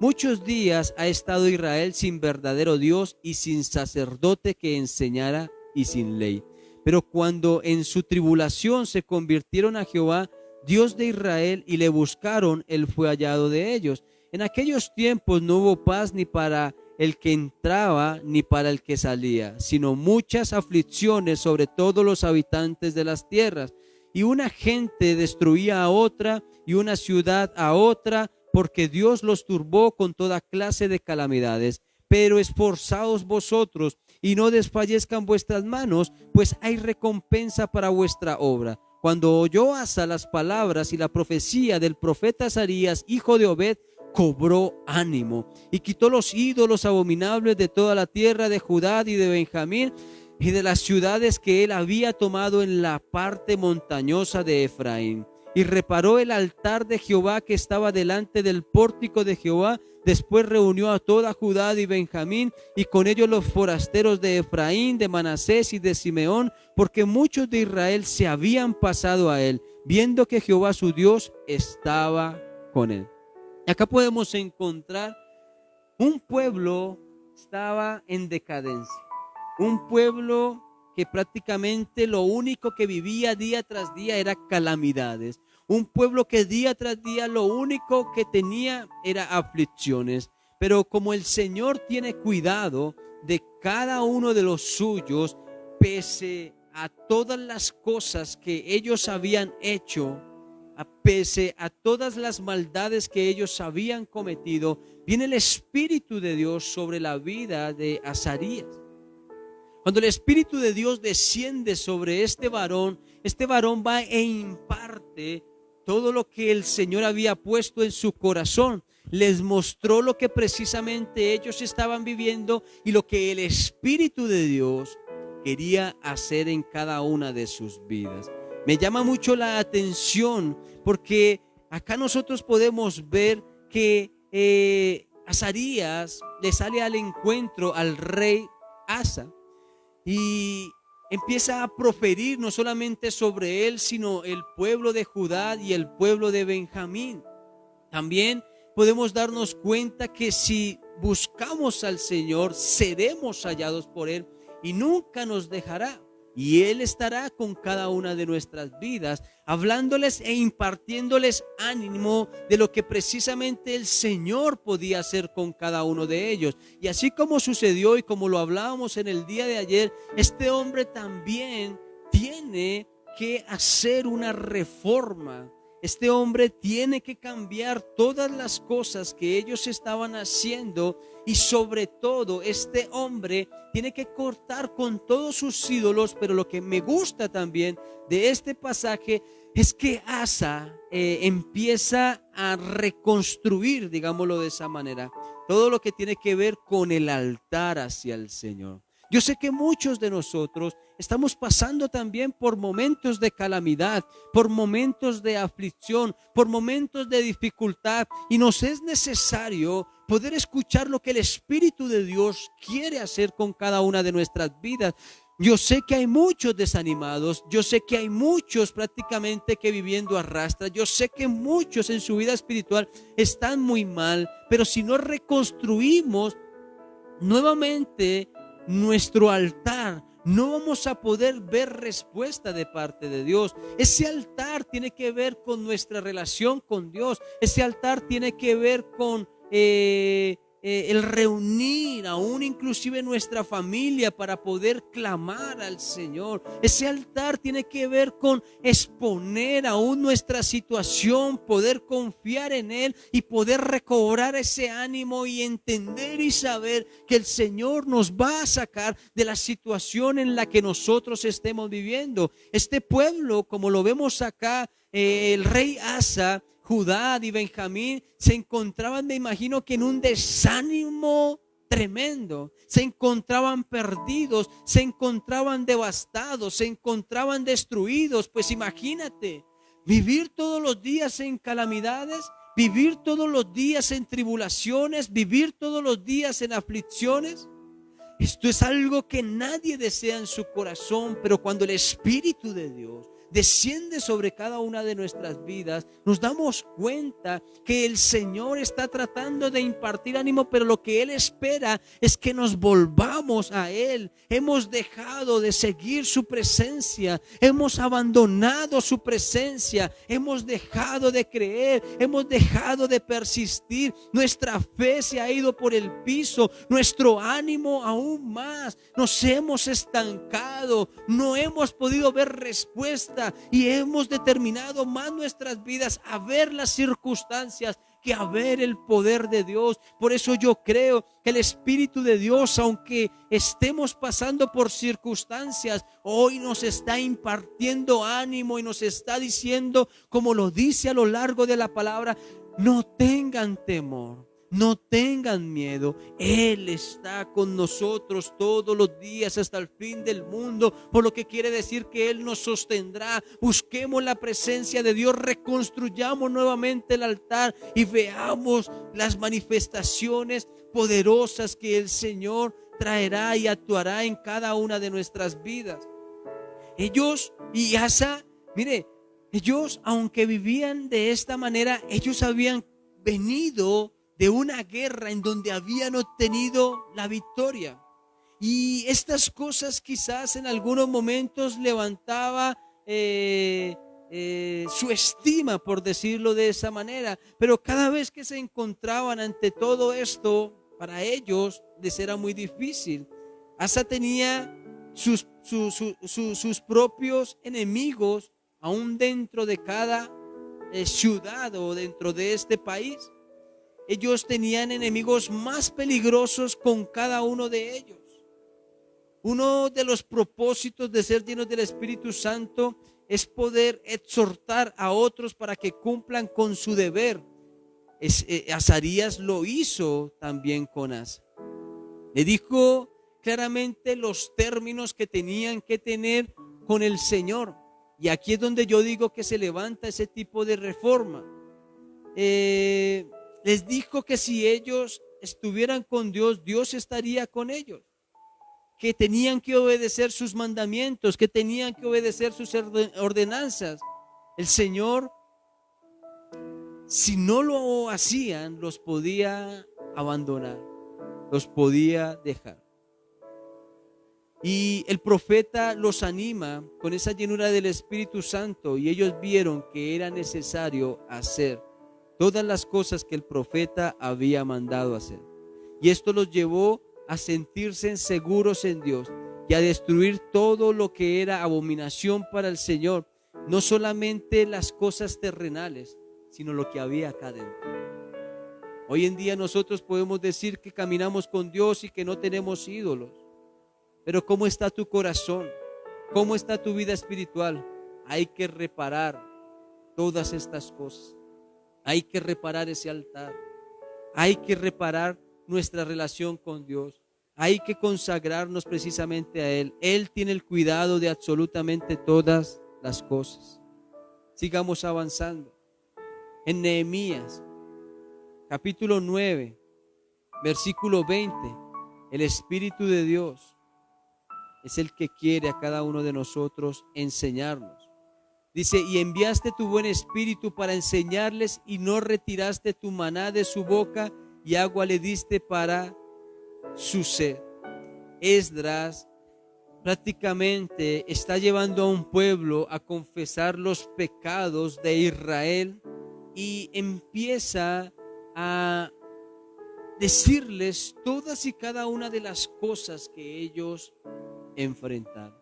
Muchos días ha estado Israel sin verdadero Dios y sin sacerdote que enseñara y sin ley. Pero cuando en su tribulación se convirtieron a Jehová, Dios de Israel, y le buscaron, él fue hallado de ellos. En aquellos tiempos no hubo paz ni para el que entraba ni para el que salía, sino muchas aflicciones sobre todos los habitantes de las tierras. Y una gente destruía a otra y una ciudad a otra, porque Dios los turbó con toda clase de calamidades. Pero esforzaos vosotros y no desfallezcan vuestras manos, pues hay recompensa para vuestra obra. Cuando oyó Asa las palabras y la profecía del profeta Azarías, hijo de Obed, cobró ánimo y quitó los ídolos abominables de toda la tierra de Judá y de Benjamín y de las ciudades que él había tomado en la parte montañosa de Efraín. Y reparó el altar de Jehová que estaba delante del pórtico de Jehová. Después reunió a toda Judá y Benjamín, y con ellos los forasteros de Efraín, de Manasés y de Simeón, porque muchos de Israel se habían pasado a él, viendo que Jehová su Dios estaba con él. Acá podemos encontrar un pueblo que estaba en decadencia, un pueblo que prácticamente lo único que vivía día tras día era calamidades, un pueblo que día tras día lo único que tenía era aflicciones. Pero como el Señor tiene cuidado de cada uno de los suyos, pese a todas las cosas que ellos habían hecho, pese a todas las maldades que ellos habían cometido, viene el Espíritu de Dios sobre la vida de Azarías. Cuando el Espíritu de Dios desciende sobre este varón va e imparte todo lo que el Señor había puesto en su corazón. Les mostró lo que precisamente ellos estaban viviendo y lo que el Espíritu de Dios quería hacer en cada una de sus vidas. Me llama mucho la atención porque acá nosotros podemos ver que Azarías le sale al encuentro al rey Asa y empieza a proferir no solamente sobre él, sino el pueblo de Judá y el pueblo de Benjamín. También podemos darnos cuenta que si buscamos al Señor, seremos hallados por Él y nunca nos dejará. Y Él estará con cada una de nuestras vidas, hablándoles e impartiéndoles ánimo de lo que precisamente el Señor podía hacer con cada uno de ellos. Y así como sucedió y como lo hablábamos en el día de ayer, este hombre también tiene que hacer una reforma. Este hombre tiene que cambiar todas las cosas que ellos estaban haciendo y sobre todo este hombre tiene que cortar con todos sus ídolos. Pero lo que me gusta también de este pasaje es que Asa empieza a reconstruir, digámoslo de esa manera, todo lo que tiene que ver con el altar hacia el Señor. Yo sé que muchos de nosotros estamos pasando también por momentos de calamidad, por momentos de aflicción, por momentos de dificultad, y nos es necesario poder escuchar lo que el Espíritu de Dios quiere hacer con cada una de nuestras vidas. Yo sé que hay muchos desanimados, yo sé que hay muchos prácticamente que viviendo arrastra, yo sé que muchos en su vida espiritual están muy mal, pero si no reconstruimos nuevamente nuestro altar, no vamos a poder ver respuesta de parte de Dios. Ese altar tiene que ver con nuestra relación con Dios. Ese altar tiene que ver con el reunir aún inclusive nuestra familia para poder clamar al Señor. Ese altar tiene que ver con exponer aún nuestra situación, poder confiar en Él y poder recobrar ese ánimo y entender y saber que el Señor nos va a sacar de la situación en la que nosotros estemos viviendo. Este pueblo, como lo vemos acá, el rey Asa, Judá y Benjamín se encontraban, me imagino que en un desánimo tremendo. Se encontraban perdidos, se encontraban devastados, se encontraban destruidos. Pues imagínate, vivir todos los días en calamidades, vivir todos los días en tribulaciones, vivir todos los días en aflicciones. Esto es algo que nadie desea en su corazón, pero cuando el Espíritu de Dios desciende sobre cada una de nuestras vidas, nos damos cuenta que el Señor está tratando de impartir ánimo, pero lo que Él espera es que nos volvamos a Él. Hemos dejado de seguir su presencia, hemos abandonado su presencia, hemos dejado de creer, hemos dejado de persistir, nuestra fe se ha ido por el piso, nuestro ánimo aún más, nos hemos estancado, no hemos podido ver respuesta y hemos determinado más nuestras vidas a ver las circunstancias que a ver el poder de Dios. Por eso yo creo que el Espíritu de Dios, aunque estemos pasando por circunstancias, hoy nos está impartiendo ánimo y nos está diciendo, como lo dice a lo largo de la palabra, no tengan temor. No tengan miedo, Él está con nosotros todos los días hasta el fin del mundo, por lo que quiere decir que Él nos sostendrá. Busquemos la presencia de Dios, reconstruyamos nuevamente el altar y veamos las manifestaciones poderosas que el Señor traerá y actuará en cada una de nuestras vidas. Ellos, y Asa, mire, ellos, aunque vivían de esta manera, ellos habían venido de una guerra en donde habían obtenido la victoria. Y estas cosas quizás en algunos momentos levantaba su estima, por decirlo de esa manera. Pero cada vez que se encontraban ante todo esto, para ellos les era muy difícil. Asa tenía sus propios enemigos aún dentro de cada ciudad o dentro de este país. Ellos tenían enemigos más peligrosos con cada uno de ellos. Uno de los propósitos de ser llenos del Espíritu Santo es poder exhortar a otros para que cumplan con su deber. Azarías lo hizo también con Asa. Le dijo claramente los términos que tenían que tener con el Señor. Y aquí es donde yo digo que se levanta ese tipo de reforma. Les dijo que si ellos estuvieran con Dios, Dios estaría con ellos, que tenían que obedecer sus mandamientos, que tenían que obedecer sus ordenanzas. El Señor, si no lo hacían, los podía abandonar, los podía dejar. Y el profeta los anima con esa llenura del Espíritu Santo, y ellos vieron que era necesario hacer todas las cosas que el profeta había mandado hacer. Y esto los llevó a sentirse seguros en Dios y a destruir todo lo que era abominación para el Señor. No solamente las cosas terrenales, sino lo que había acá dentro. Hoy en día nosotros podemos decir que caminamos con Dios y que no tenemos ídolos. Pero ¿cómo está tu corazón? ¿Cómo está tu vida espiritual? Hay que reparar todas estas cosas. Hay que reparar ese altar. Hay que reparar nuestra relación con Dios. Hay que consagrarnos precisamente a Él. Él tiene el cuidado de absolutamente todas las cosas. Sigamos avanzando. En Nehemías, capítulo 9, versículo 20, el Espíritu de Dios es el que quiere a cada uno de nosotros enseñarnos. Dice, y enviaste tu buen espíritu para enseñarles y no retiraste tu maná de su boca y agua le diste para su sed. Esdras prácticamente está llevando a un pueblo a confesar los pecados de Israel y empieza a decirles todas y cada una de las cosas que ellos enfrentaron.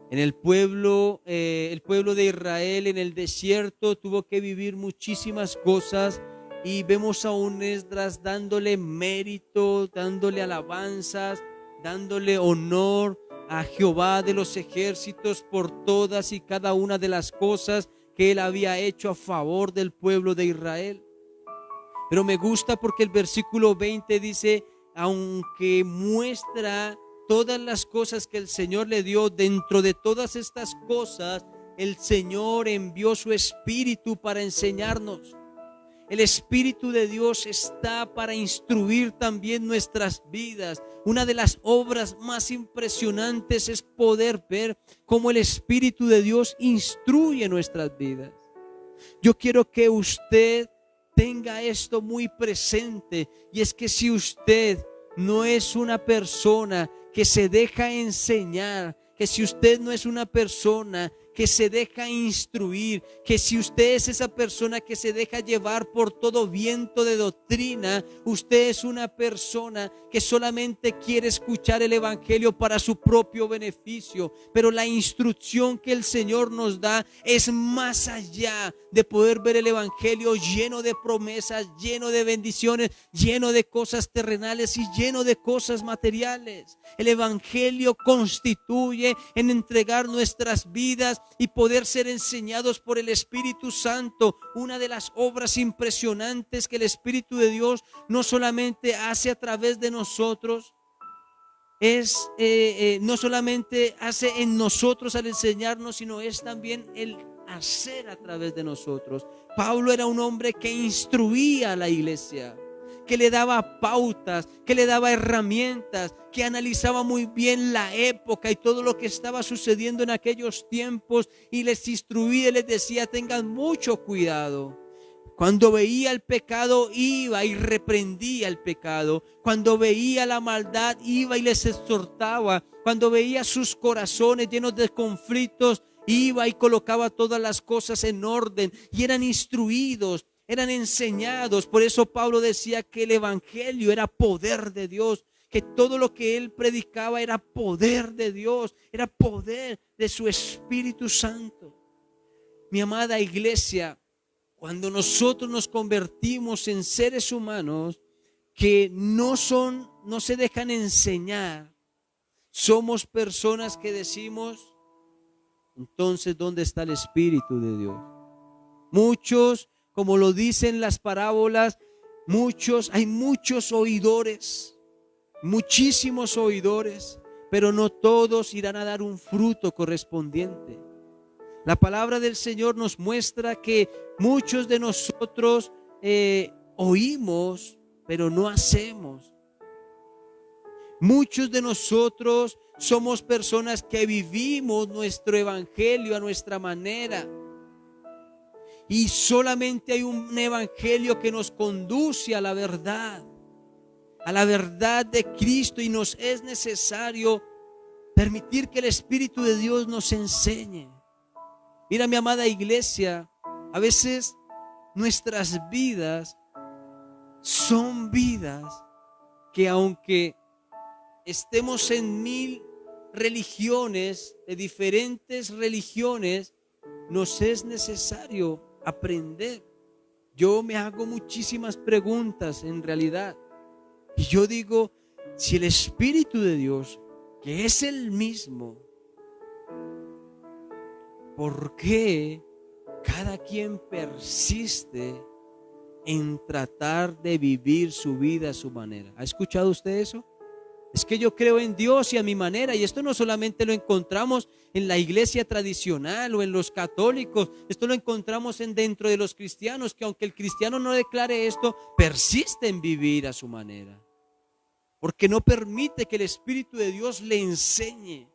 En el pueblo de Israel en el desierto tuvo que vivir muchísimas cosas y vemos a un Esdras dándole mérito, dándole alabanzas, dándole honor a Jehová de los ejércitos por todas y cada una de las cosas que él había hecho a favor del pueblo de Israel. Pero me gusta porque el versículo 20 dice, aunque muestra todas las cosas que el Señor le dio, dentro de todas estas cosas, el Señor envió su Espíritu para enseñarnos. El Espíritu de Dios está para instruir también nuestras vidas. Una de las obras más impresionantes es poder ver cómo el Espíritu de Dios instruye nuestras vidas. Yo quiero que usted tenga esto muy presente, y es que si usted no es una persona que se deja enseñar, que si usted no es una persona que se deja instruir, que si usted es esa persona que se deja llevar por todo viento de doctrina, usted es una persona que solamente quiere escuchar el evangelio para su propio beneficio. Pero la instrucción que el Señor nos da es más allá de poder ver el evangelio lleno de promesas, lleno de bendiciones, lleno de cosas terrenales y lleno de cosas materiales. El evangelio constituye en entregar nuestras vidas y poder ser enseñados por el Espíritu Santo. Una de las obras impresionantes que el Espíritu de Dios no solamente hace a través de nosotros, no solamente hace en nosotros al enseñarnos, sino es también el hacer a través de nosotros. Pablo era un hombre que instruía a la iglesia, que le daba pautas, que le daba herramientas, que analizaba muy bien la época y todo lo que estaba sucediendo en aquellos tiempos, y les instruía y les decía: tengan mucho cuidado. Cuando veía el pecado, iba y reprendía el pecado. Cuando veía la maldad, iba y les exhortaba. Cuando veía sus corazones llenos de conflictos, iba y colocaba todas las cosas en orden, y eran instruidos, eran enseñados. Por eso Pablo decía que el evangelio era poder de Dios, que todo lo que él predicaba era poder de Dios, era poder de su Espíritu Santo. Mi amada iglesia, cuando nosotros nos convertimos en seres humanos que no se dejan enseñar, somos personas que decimos: entonces, ¿dónde está el Espíritu de Dios? Muchos, como lo dicen las parábolas, hay muchos oidores, muchísimos oidores, pero no todos irán a dar un fruto correspondiente. La palabra del Señor nos muestra que muchos de nosotros oímos, pero no hacemos. Muchos de nosotros somos personas que vivimos nuestro evangelio a nuestra manera. Y solamente hay un evangelio que nos conduce a la verdad de Cristo, y nos es necesario permitir que el Espíritu de Dios nos enseñe. Mira, mi amada iglesia, a veces nuestras vidas son vidas que, aunque estemos en 1000 religiones, de diferentes religiones, nos es necesario aprender. Yo me hago muchísimas preguntas en realidad, y yo digo: si el Espíritu de Dios, que es el mismo, ¿por qué cada quien persiste en tratar de vivir su vida a su manera? ¿Ha escuchado usted eso? Es que yo creo en Dios y a mi manera, y esto no solamente lo encontramos en la iglesia tradicional o en los católicos, esto lo encontramos dentro de los cristianos, que aunque el cristiano no declare esto, persiste en vivir a su manera, porque no permite que el Espíritu de Dios le enseñe.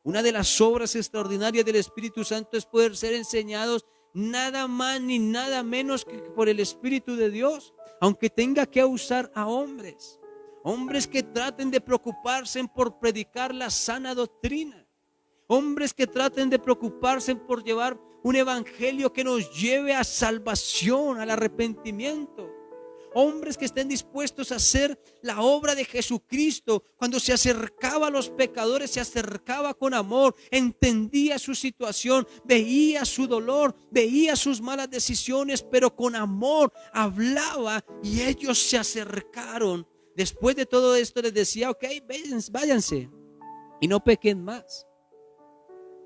Una de las obras extraordinarias del Espíritu Santo es poder ser enseñados nada más ni nada menos que por el Espíritu de Dios, aunque tenga que usar a hombres que traten de preocuparse por predicar la sana doctrina, hombres que traten de preocuparse por llevar un evangelio que nos lleve a salvación, al arrepentimiento. Hombres que estén dispuestos a hacer la obra de Jesucristo. Cuando se acercaba a los pecadores, se acercaba con amor, entendía su situación, veía su dolor, veía sus malas decisiones, pero con amor hablaba, y ellos se acercaron. Después de todo esto les decía: ok, váyanse y no pequen más,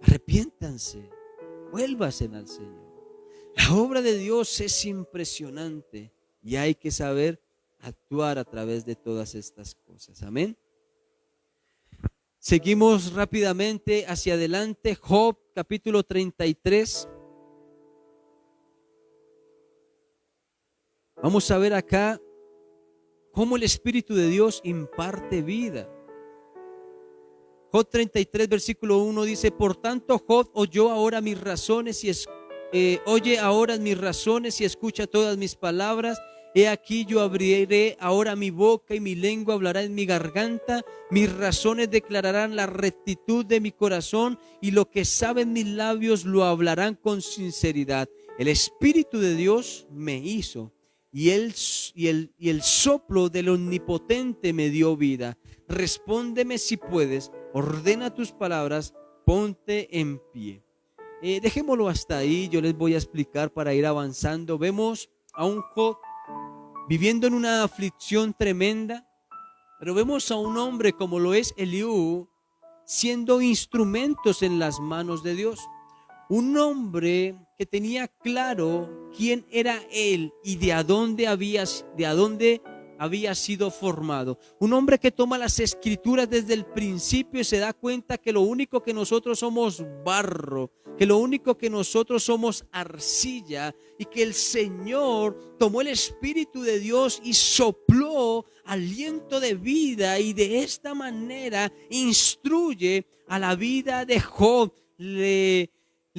arrepiéntanse, vuélvanse al Señor. La obra de Dios es impresionante, y hay que saber actuar a través de todas estas cosas. Amén. Seguimos rápidamente hacia adelante. Job, capítulo 33. Vamos a ver acá cómo el Espíritu de Dios imparte vida. Job 33, versículo 1 dice: por tanto, Job oyó ahora mis razones oye ahora mis razones y escucha todas mis palabras. He aquí yo abriré ahora mi boca y mi lengua hablará en mi garganta. Mis razones declararán la rectitud de mi corazón y lo que saben mis labios lo hablarán con sinceridad. El Espíritu de Dios me hizo y el soplo del Omnipotente me dio vida. Respóndeme si puedes, ordena tus palabras, ponte en pie. Dejémoslo hasta ahí, yo les voy a explicar para ir avanzando. Vemos a un Job viviendo en una aflicción tremenda, pero vemos a un hombre como lo es Eliú, siendo instrumentos en las manos de Dios. Un hombre que tenía claro quién era él y de dónde había sido formado. Un hombre que toma las escrituras desde el principio y se da cuenta que lo único que nosotros somos barro, que lo único que nosotros somos arcilla, y que el Señor tomó el Espíritu de Dios y sopló aliento de vida, y de esta manera instruye a la vida de Job.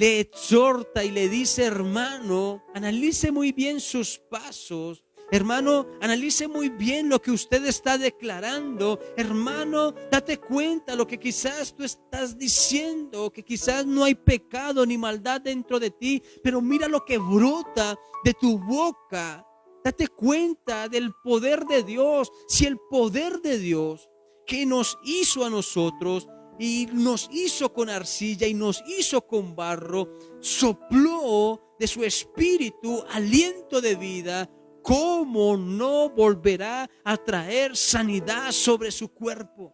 Le exhorta y le dice: hermano, analice muy bien sus pasos. Hermano, analice muy bien lo que usted está declarando. Hermano, date cuenta lo que quizás tú estás diciendo, que quizás no hay pecado ni maldad dentro de ti, pero mira lo que brota de tu boca. Date cuenta del poder de Dios. Si el poder de Dios que nos hizo a nosotros y nos hizo con arcilla y nos hizo con barro, sopló de su espíritu aliento de vida, ¿cómo no volverá a traer sanidad sobre su cuerpo?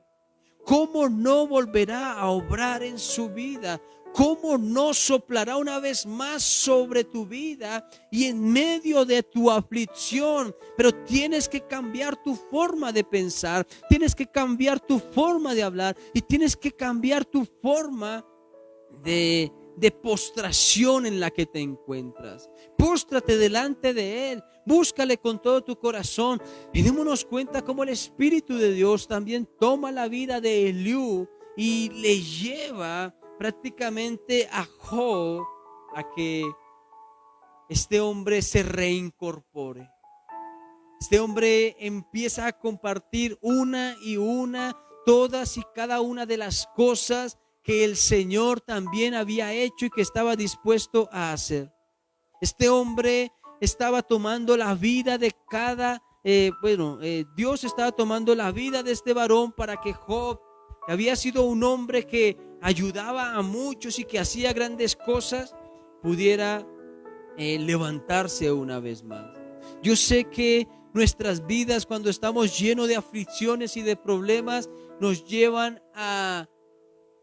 ¿Cómo no volverá a obrar en su vida? ¿Cómo no soplará una vez más sobre tu vida y en medio de tu aflicción? Pero tienes que cambiar tu forma de pensar, tienes que cambiar tu forma de hablar y tienes que cambiar tu forma de postración en la que te encuentras. Póstrate delante de Él, búscale con todo tu corazón y démonos cuenta cómo el Espíritu de Dios también toma la vida de Eliú y le lleva prácticamente a Job a que este hombre se reincorpore. Este hombre empieza a compartir todas y cada una de las cosas que el Señor también había hecho y que estaba dispuesto a hacer. Este hombre estaba tomando la vida de Dios estaba tomando la vida de este varón para que Job, que había sido un hombre que ayudaba a muchos y que hacía grandes cosas, pudiera levantarse una vez más. Yo sé que nuestras vidas, cuando estamos llenos de aflicciones y de problemas, nos llevan a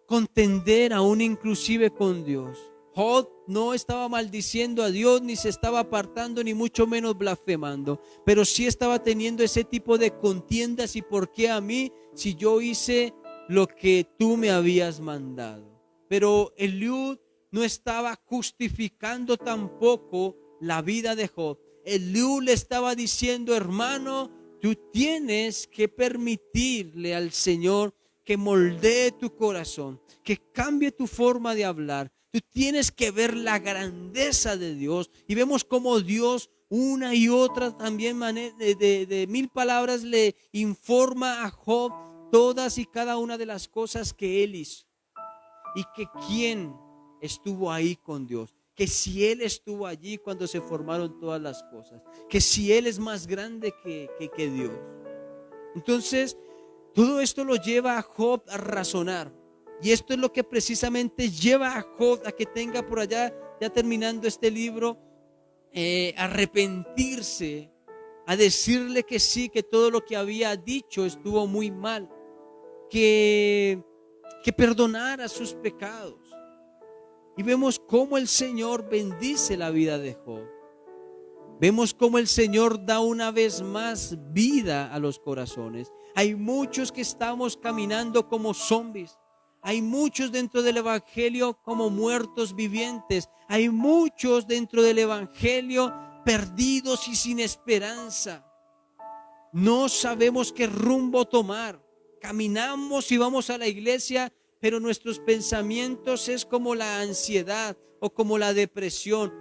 contender aún inclusive con Dios. Job no estaba maldiciendo a Dios, ni se estaba apartando, ni mucho menos blasfemando, pero sí estaba teniendo ese tipo de contiendas. ¿Y por qué a mí, si yo hice lo que tú me habías mandado? Pero Eliú no estaba justificando tampoco la vida de Job. Eliú le estaba diciendo: hermano, tú tienes que permitirle al Señor que moldee tu corazón, que cambie tu forma de hablar. Tú tienes que ver la grandeza de Dios. Y vemos cómo Dios, una y otra también de mil palabras, le informa a Job todas y cada una de las cosas que él hizo. Y que quién estuvo ahí con Dios. Que si él estuvo allí cuando se formaron todas las cosas. Que si él es más grande que Dios. Entonces, todo esto lo lleva a Job a razonar. Y esto es lo que precisamente lleva a Job a que tenga por allá, ya terminando este libro, arrepentirse, a decirle que sí, que todo lo que había dicho estuvo muy mal, que perdonara sus pecados. Y vemos cómo el Señor bendice la vida de Job. Vemos cómo el Señor da una vez más vida a los corazones. Hay muchos que estamos caminando como zombies. Hay muchos dentro del evangelio como muertos vivientes. Hay muchos dentro del evangelio perdidos y sin esperanza. No sabemos qué rumbo tomar. Caminamos y vamos a la iglesia, pero nuestros pensamientos es como la ansiedad o como la depresión,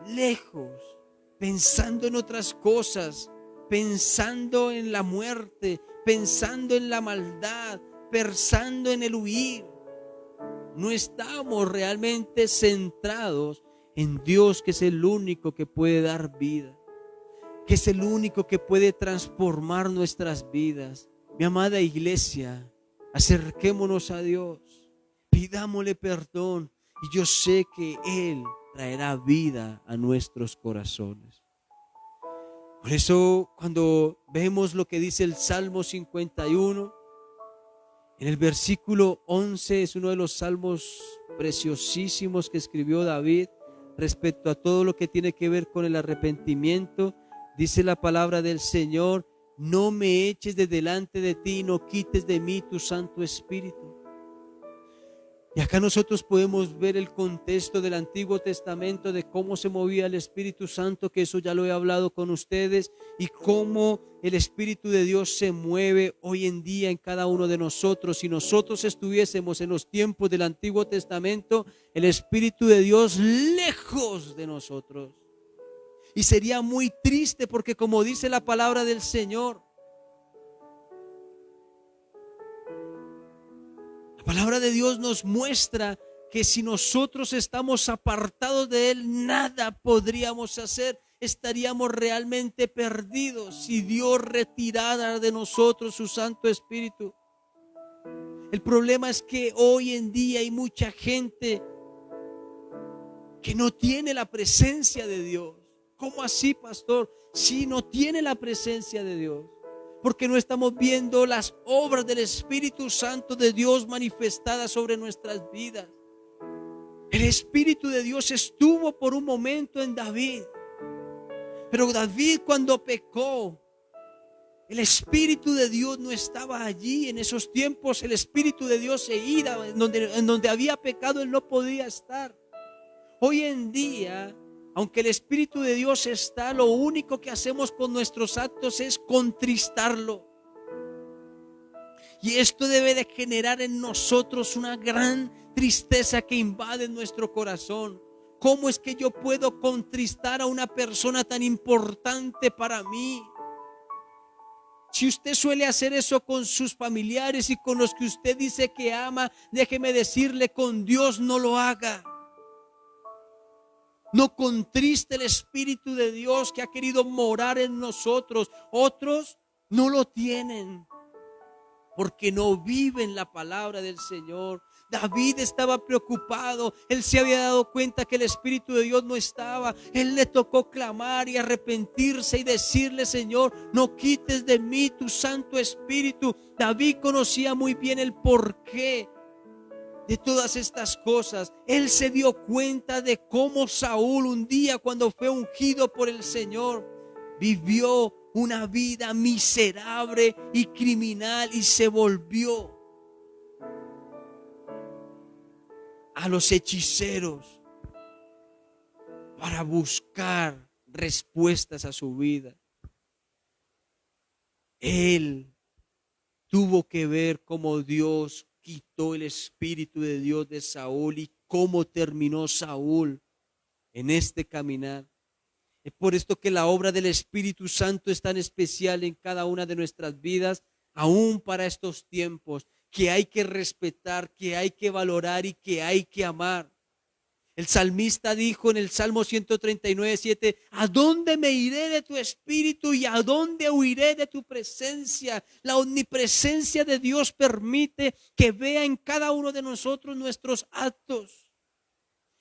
lejos, pensando en otras cosas, pensando en la muerte, pensando en la maldad, pensando en el huir. No estamos realmente centrados en Dios, que es el único que puede dar vida, que es el único que puede transformar nuestras vidas. Mi amada iglesia, acerquémonos a Dios, pidámosle perdón y yo sé que Él traerá vida a nuestros corazones. Por eso, cuando vemos lo que dice el Salmo 51, en el versículo 11, es uno de los salmos preciosísimos que escribió David respecto a todo lo que tiene que ver con el arrepentimiento. Dice la palabra del Señor: no me eches de delante de ti, no quites de mí tu Santo Espíritu. Y acá nosotros podemos ver el contexto del Antiguo Testamento, de cómo se movía el Espíritu Santo, que eso ya lo he hablado con ustedes, y cómo el Espíritu de Dios se mueve hoy en día en cada uno de nosotros. Si nosotros estuviésemos en los tiempos del Antiguo Testamento, el Espíritu de Dios lejos de nosotros. Y sería muy triste, porque como dice la palabra del Señor, la palabra de Dios nos muestra que si nosotros estamos apartados de Él, nada podríamos hacer. Estaríamos realmente perdidos si Dios retirara de nosotros su Santo Espíritu. El problema es que hoy en día hay mucha gente que no tiene la presencia de Dios. ¿Cómo así, pastor? Si no tiene la presencia de Dios, porque no estamos viendo las obras del Espíritu Santo de Dios manifestadas sobre nuestras vidas. El Espíritu de Dios estuvo por un momento en David, pero David, cuando pecó, el Espíritu de Dios no estaba allí. En esos tiempos el Espíritu de Dios se iba, en donde había pecado Él no podía estar. Hoy en día, aunque el Espíritu de Dios está, lo único que hacemos con nuestros actos es contristarlo. Y esto debe de generar en nosotros una gran tristeza que invade nuestro corazón. ¿Cómo es que yo puedo contristar a una persona tan importante para mí? Si usted suele hacer eso con sus familiares y con los que usted dice que ama, déjeme decirle, con Dios no lo haga. No contriste el Espíritu de Dios que ha querido morar en nosotros. Otros no lo tienen porque no viven la palabra del Señor. David estaba preocupado. Él se había dado cuenta que el Espíritu de Dios no estaba. Él le tocó clamar y arrepentirse y decirle: Señor, no quites de mí tu Santo Espíritu. David conocía muy bien el porqué de todas estas cosas. Él se dio cuenta de cómo Saúl, un día cuando fue ungido por el Señor, vivió una vida miserable y criminal y se volvió a los hechiceros para buscar respuestas a su vida. Él tuvo que ver cómo Dios quitó el Espíritu de Dios de Saúl y cómo terminó Saúl en este caminar. Es por esto que la obra del Espíritu Santo es tan especial en cada una de nuestras vidas, aún para estos tiempos, que hay que respetar, que hay que valorar y que hay que amar. El salmista dijo en el Salmo 139:7: ¿a dónde me iré de tu espíritu y a dónde huiré de tu presencia? La omnipresencia de Dios permite que vea en cada uno de nosotros nuestros actos,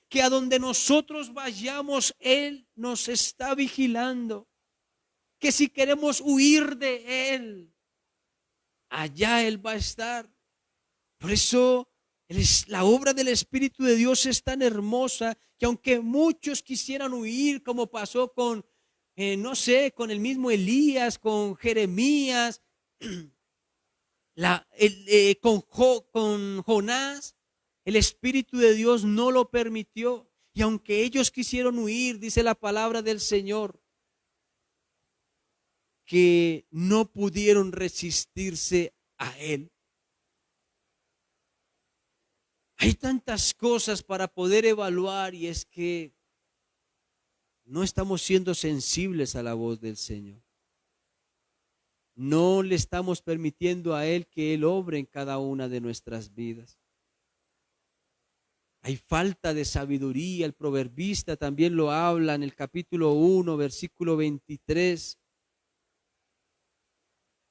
que a donde nosotros vayamos, Él nos está vigilando, que si queremos huir de Él, allá Él va a estar. Por eso la obra del Espíritu de Dios es tan hermosa que aunque muchos quisieran huir, como pasó con, no sé, con el mismo Elías, con Jeremías, con Jonás, el Espíritu de Dios no lo permitió. Y aunque ellos quisieron huir, dice la palabra del Señor, que no pudieron resistirse a Él. Hay tantas cosas para poder evaluar y es que no estamos siendo sensibles a la voz del Señor. No le estamos permitiendo a Él que Él obre en cada una de nuestras vidas. Hay falta de sabiduría. El proverbista también lo habla en el capítulo 1, versículo 23.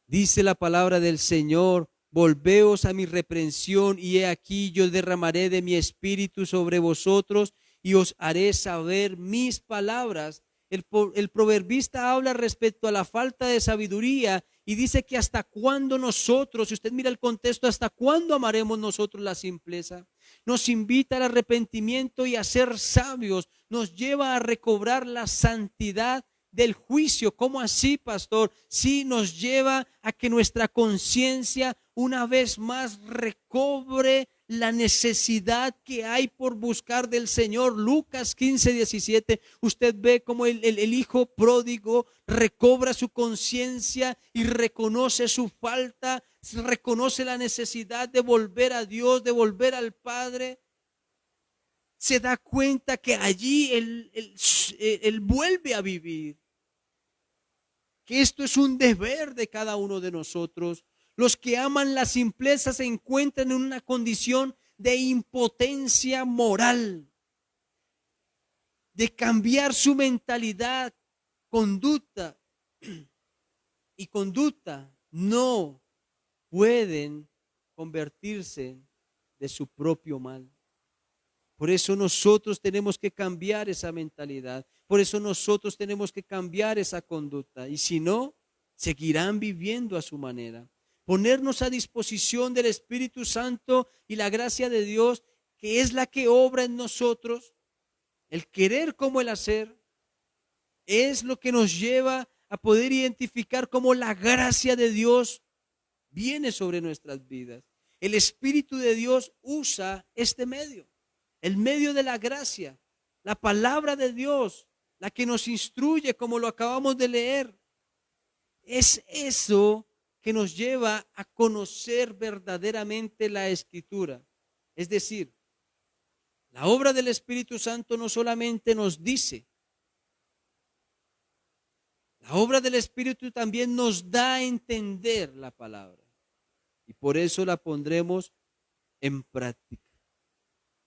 Dice la palabra del Señor: volveos a mi reprensión, y he aquí yo derramaré de mi espíritu sobre vosotros y os haré saber mis palabras. El proverbista habla respecto a la falta de sabiduría y dice que hasta cuándo nosotros, si usted mira el contexto, hasta cuándo amaremos nosotros la simpleza. Nos invita al arrepentimiento y a ser sabios, nos lleva a recobrar la santidad del juicio. ¿Cómo así, pastor? Sí, nos lleva a que nuestra conciencia una vez más recobre la necesidad que hay por buscar del Señor. Lucas 15:17, usted ve cómo el hijo pródigo recobra su conciencia y reconoce su falta, reconoce la necesidad de volver a Dios, de volver al Padre. Se da cuenta que allí él vuelve a vivir. Que esto es un deber de cada uno de nosotros. Los que aman la simpleza se encuentran en una condición de impotencia moral, de cambiar su mentalidad, conducta y conducta. No pueden convertirse de su propio mal. Por eso nosotros tenemos que cambiar esa mentalidad. Por eso nosotros tenemos que cambiar esa conducta. Y si no, seguirán viviendo a su manera. Ponernos a disposición del Espíritu Santo y la gracia de Dios, que es la que obra en nosotros. El querer como el hacer es lo que nos lleva a poder identificar cómo la gracia de Dios viene sobre nuestras vidas. El Espíritu de Dios usa este medio. El medio de la gracia, la palabra de Dios, la que nos instruye, como lo acabamos de leer. Es eso que nos lleva a conocer verdaderamente la Escritura. Es decir, la obra del Espíritu Santo no solamente nos dice, la obra del Espíritu también nos da a entender la palabra. Y por eso la pondremos en práctica.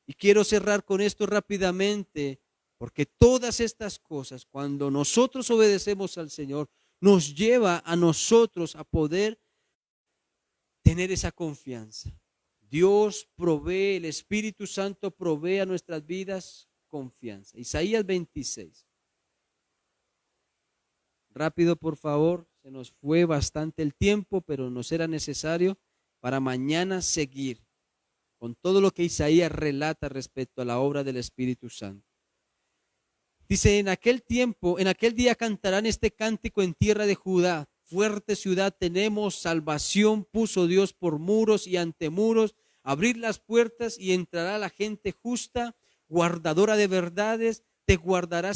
Y quiero cerrar con esto rápidamente, porque todas estas cosas, cuando nosotros obedecemos al Señor, nos lleva a nosotros a poder tener esa confianza. Dios provee, el Espíritu Santo provee a nuestras vidas confianza. Isaías 26. Rápido, por favor, se nos fue bastante el tiempo, pero nos era necesario para mañana seguir con todo lo que Isaías relata respecto a la obra del Espíritu Santo. Dice: en aquel tiempo, en aquel día cantarán este cántico en tierra de Judá. Fuerte ciudad tenemos, salvación puso Dios por muros y antemuros. Abrid las puertas y entrará la gente justa, guardadora de verdades, te guardará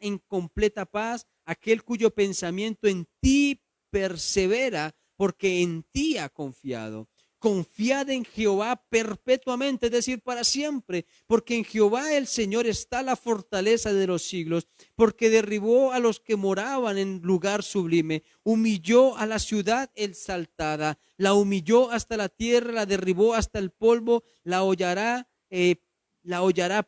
en completa paz, aquel cuyo pensamiento en ti persevera, porque en ti ha confiado. Confiad en Jehová perpetuamente, es decir, para siempre, porque en Jehová el Señor está la fortaleza de los siglos, porque derribó a los que moraban en lugar sublime, humilló a la ciudad exaltada, la humilló hasta la tierra, la derribó hasta el polvo, la hollará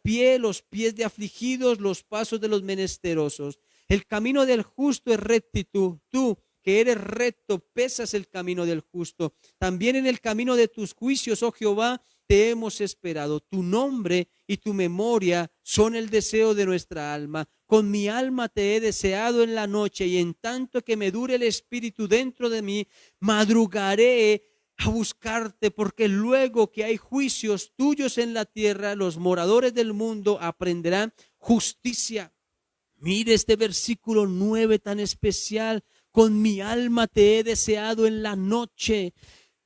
pie, los pies de afligidos, los pasos de los menesterosos. El camino del justo es rectitud. Tú que eres recto, pesas el camino del justo. También en el camino de tus juicios, oh Jehová, te hemos esperado. Tu nombre y tu memoria son el deseo de nuestra alma. Con mi alma te he deseado en la noche, y en tanto que me dure el espíritu dentro de mí, madrugaré a buscarte, porque luego que hay juicios tuyos en la tierra, los moradores del mundo aprenderán justicia. Mire este versículo 9 tan especial. Con mi alma te he deseado en la noche,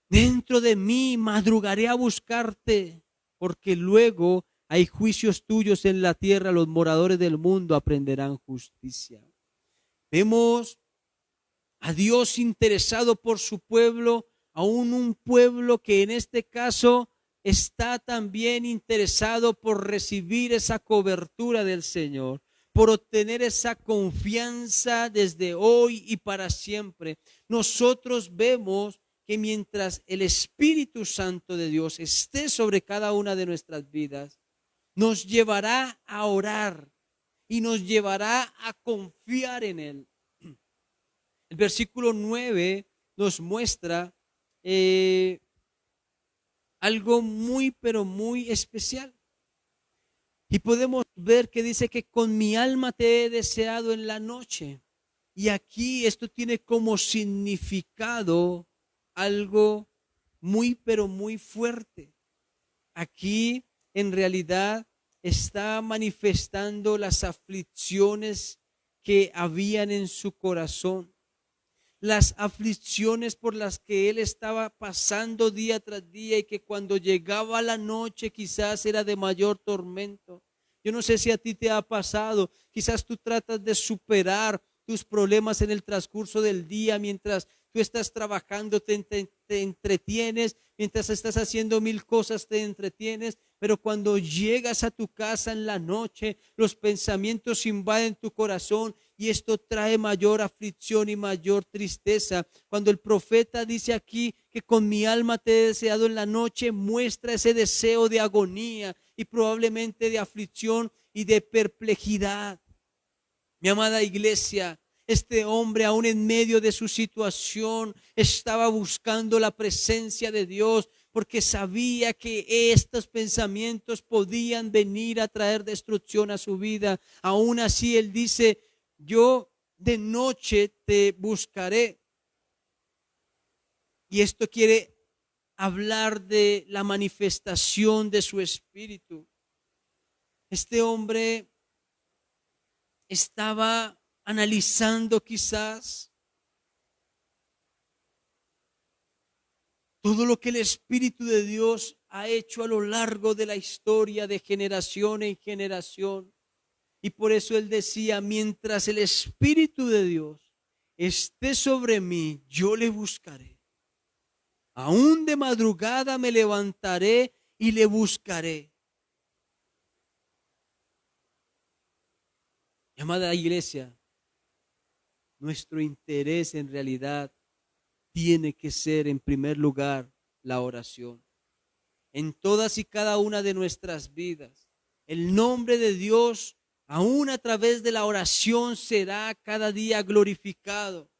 dentro de mí madrugaré a buscarte, porque luego hay juicios tuyos en la tierra, los moradores del mundo aprenderán justicia. Vemos a Dios interesado por su pueblo, aún un pueblo que en este caso está también interesado por recibir esa cobertura del Señor, por obtener esa confianza desde hoy y para siempre. Nosotros vemos que mientras el Espíritu Santo de Dios esté sobre cada una de nuestras vidas, nos llevará a orar y nos llevará a confiar en Él. El versículo 9 nos muestra algo muy, pero muy especial. Y podemos ver que dice que con mi alma te he deseado en la noche. Y aquí esto tiene como significado algo muy, pero muy fuerte. Aquí en realidad está manifestando las aflicciones que habían en su corazón, las aflicciones por las que él estaba pasando día tras día y que cuando llegaba la noche quizás era de mayor tormento. Yo no sé si a ti te ha pasado, quizás tú tratas de superar tus problemas en el transcurso del día mientras tú estás trabajando, te entretienes, mientras estás haciendo mil cosas te entretienes, pero cuando llegas a tu casa en la noche, los pensamientos invaden tu corazón y esto trae mayor aflicción y mayor tristeza. Cuando el profeta dice aquí que con mi alma te he deseado en la noche, muestra ese deseo de agonía y probablemente de aflicción y de perplejidad. Mi amada iglesia, este hombre aún en medio de su situación estaba buscando la presencia de Dios porque sabía que estos pensamientos podían venir a traer destrucción a su vida. Aún así él dice, yo de noche te buscaré. Y esto quiere hablar de la manifestación de su espíritu. Este hombre estaba analizando quizás todo lo que el Espíritu de Dios ha hecho a lo largo de la historia de generación en generación. Y por eso él decía, mientras el Espíritu de Dios esté sobre mí, yo le buscaré. Aún de madrugada me levantaré y le buscaré. Mi amada iglesia, nuestro interés en realidad tiene que ser en primer lugar la oración. En todas y cada una de nuestras vidas, el nombre de Dios, aún a través de la oración, será cada día glorificado.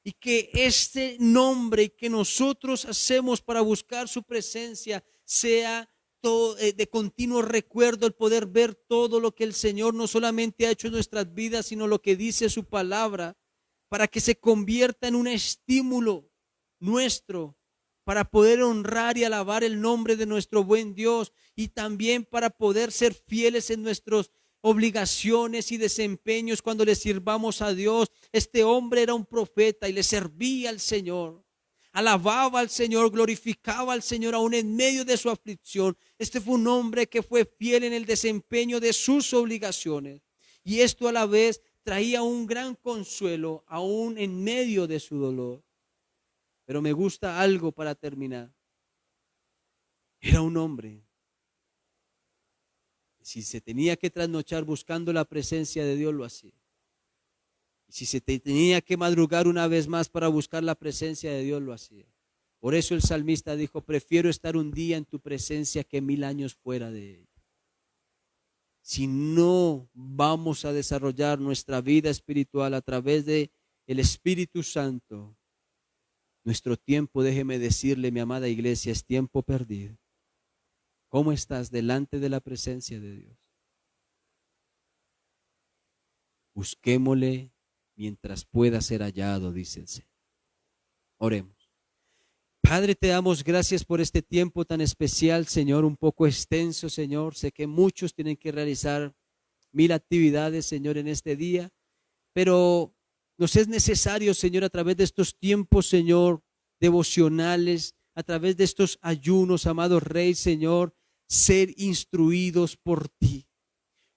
Y que este nombre que nosotros hacemos para buscar su presencia sea de continuo recuerdo, el poder ver todo lo que el Señor no solamente ha hecho en nuestras vidas, sino lo que dice su palabra, para que se convierta en un estímulo nuestro para poder honrar y alabar el nombre de nuestro buen Dios y también para poder ser fieles en nuestras obligaciones y desempeños cuando le sirvamos a Dios. Este hombre era un profeta y le servía al Señor. Alababa al Señor, glorificaba al Señor aún en medio de su aflicción. Este fue un hombre que fue fiel en el desempeño de sus obligaciones. Y esto a la vez traía un gran consuelo aún en medio de su dolor. Pero me gusta algo para terminar. Era un hombre. Si se tenía que trasnochar buscando la presencia de Dios, lo hacía. Y si se tenía que madrugar una vez más para buscar la presencia de Dios, lo hacía. Por eso el salmista dijo, prefiero estar un día en tu presencia que 1000 años fuera de ella. Si no vamos a desarrollar nuestra vida espiritual a través de el Espíritu Santo, nuestro tiempo, déjeme decirle, mi amada iglesia, es tiempo perdido. ¿Cómo estás delante de la presencia de Dios? Busquémosle mientras pueda ser hallado, dice el Señor. Oremos. Padre, te damos gracias por este tiempo tan especial, Señor, un poco extenso, Señor. Sé que muchos tienen que realizar 1000 actividades, Señor, en este día, pero nos es necesario, Señor, a través de estos tiempos, Señor, devocionales, a través de estos ayunos, amado Rey, Señor, ser instruidos por ti,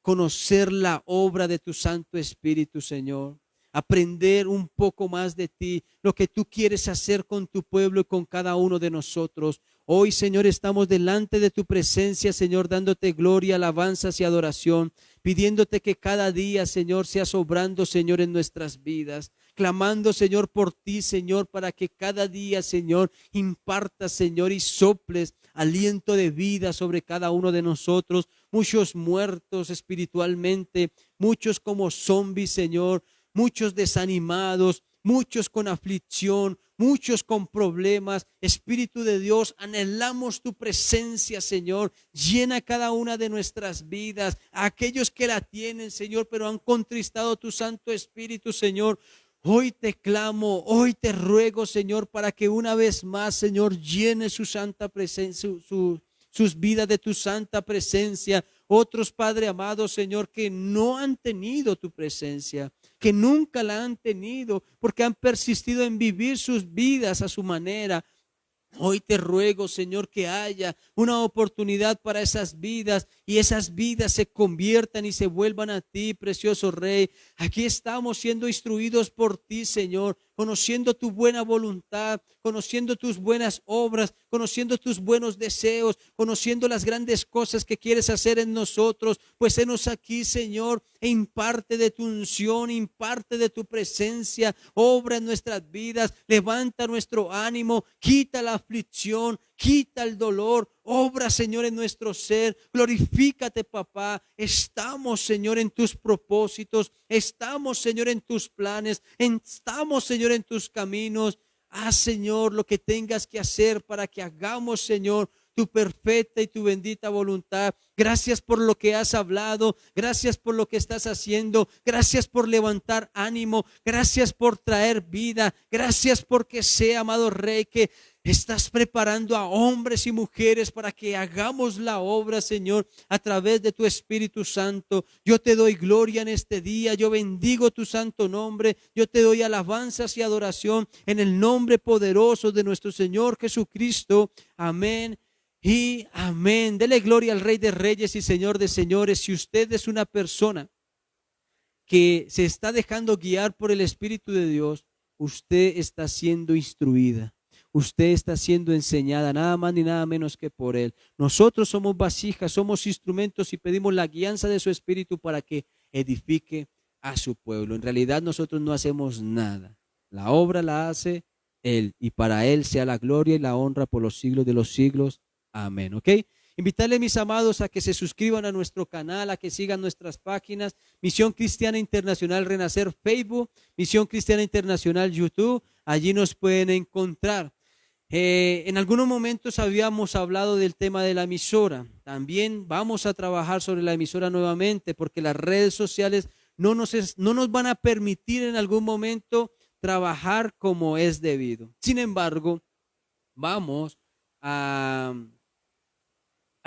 conocer la obra de tu Santo Espíritu, Señor. Aprender un poco más de ti, lo que tú quieres hacer con tu pueblo y con cada uno de nosotros. Hoy, Señor, estamos delante de tu presencia, Señor, dándote gloria, alabanzas y adoración, pidiéndote que cada día, Señor, seas obrando, Señor, en nuestras vidas, clamando, Señor, por ti, Señor, para que cada día, Señor, impartas, Señor, y soples aliento de vida sobre cada uno de nosotros. Muchos muertos espiritualmente, muchos como zombies, Señor, muchos desanimados, muchos con aflicción, muchos con problemas. Espíritu de Dios, anhelamos tu presencia, Señor. Llena cada una de nuestras vidas. A aquellos que la tienen, Señor, pero han contristado tu Santo Espíritu, Señor. Hoy te clamo, hoy te ruego, Señor, para que una vez más, Señor, llene su santa presencia, sus vidas de tu santa presencia. Otros, Padre amado, Señor, que no han tenido tu presencia, que nunca la han tenido, porque han persistido en vivir sus vidas a su manera. Hoy te ruego, Señor, que haya una oportunidad para esas vidas y esas vidas se conviertan y se vuelvan a ti, precioso Rey. Aquí estamos siendo instruidos por ti, Señor, conociendo tu buena voluntad, conociendo tus buenas obras, conociendo tus buenos deseos, conociendo las grandes cosas que quieres hacer en nosotros. Pues henos aquí, Señor, e imparte de tu unción, imparte de tu presencia, obra en nuestras vidas, levanta nuestro ánimo, quita la aflicción, quita el dolor, obra, Señor, en nuestro ser. Glorifícate, papá. Estamos, Señor, en tus propósitos, estamos, Señor, en tus planes, estamos, Señor, en tus caminos. Haz, Señor, lo que tengas que hacer para que hagamos, Señor, tu perfecta y tu bendita voluntad. Gracias por lo que has hablado, gracias por lo que estás haciendo, gracias por levantar ánimo, gracias por traer vida, gracias porque sé, amado Rey, que estás preparando a hombres y mujeres para que hagamos la obra, Señor, a través de tu Espíritu Santo. Yo te doy gloria en este día, yo bendigo tu santo nombre, yo te doy alabanzas y adoración en el nombre poderoso de nuestro Señor Jesucristo. Amén y amén. Dele gloria al Rey de Reyes y Señor de Señores. Si usted es una persona que se está dejando guiar por el Espíritu de Dios, usted está siendo instruida. Usted está siendo enseñada, nada más ni nada menos que por Él. Nosotros somos vasijas, somos instrumentos y pedimos la guianza de su Espíritu para que edifique a su pueblo. En realidad nosotros no hacemos nada. La obra la hace Él y para Él sea la gloria y la honra por los siglos de los siglos. Amén. ¿Ok? Invitarles, mis amados, a que se suscriban a nuestro canal, a que sigan nuestras páginas. Misión Cristiana Internacional Renacer Facebook, Misión Cristiana Internacional YouTube. Allí nos pueden encontrar. En algunos momentos habíamos hablado del tema de la emisora. También vamos a trabajar sobre la emisora nuevamente porque las redes sociales no nos van a permitir en algún momento trabajar como es debido. Sin embargo, vamos a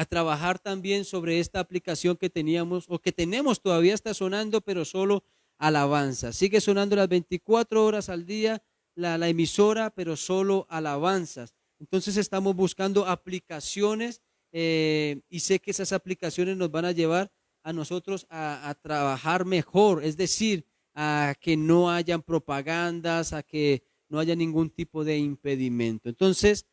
trabajar también sobre esta aplicación que teníamos o que tenemos todavía, está sonando, pero solo alabanza. Sigue sonando las 24 horas al día la emisora, pero solo alabanzas. Entonces estamos buscando aplicaciones y sé que esas aplicaciones nos van a llevar a nosotros a trabajar mejor, es decir, a que no hayan propagandas, a que no haya ningún tipo de impedimento. Entonces,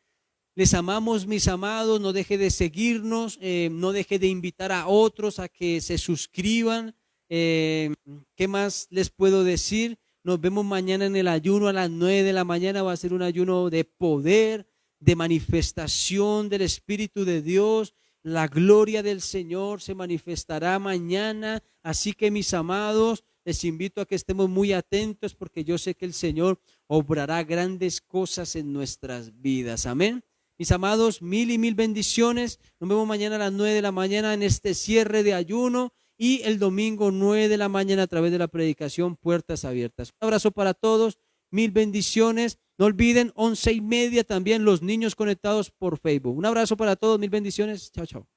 les amamos, mis amados, no deje de seguirnos, no deje de invitar a otros a que se suscriban. ¿Qué más les puedo decir? Nos vemos mañana en el ayuno a las 9 de la mañana. Va a ser un ayuno de poder, de manifestación del Espíritu de Dios. La gloria del Señor se manifestará mañana. Así que, mis amados, les invito a que estemos muy atentos porque yo sé que el Señor obrará grandes cosas en nuestras vidas. Amén. Mis amados, mil y mil bendiciones. Nos vemos mañana a las 9 de la mañana en este cierre de ayuno. Y el domingo 9 de la mañana a través de la predicación Puertas Abiertas. Un abrazo para todos, mil bendiciones. No olviden, 11:30 también los niños conectados por Facebook. Un abrazo para todos, mil bendiciones. Chao, chao.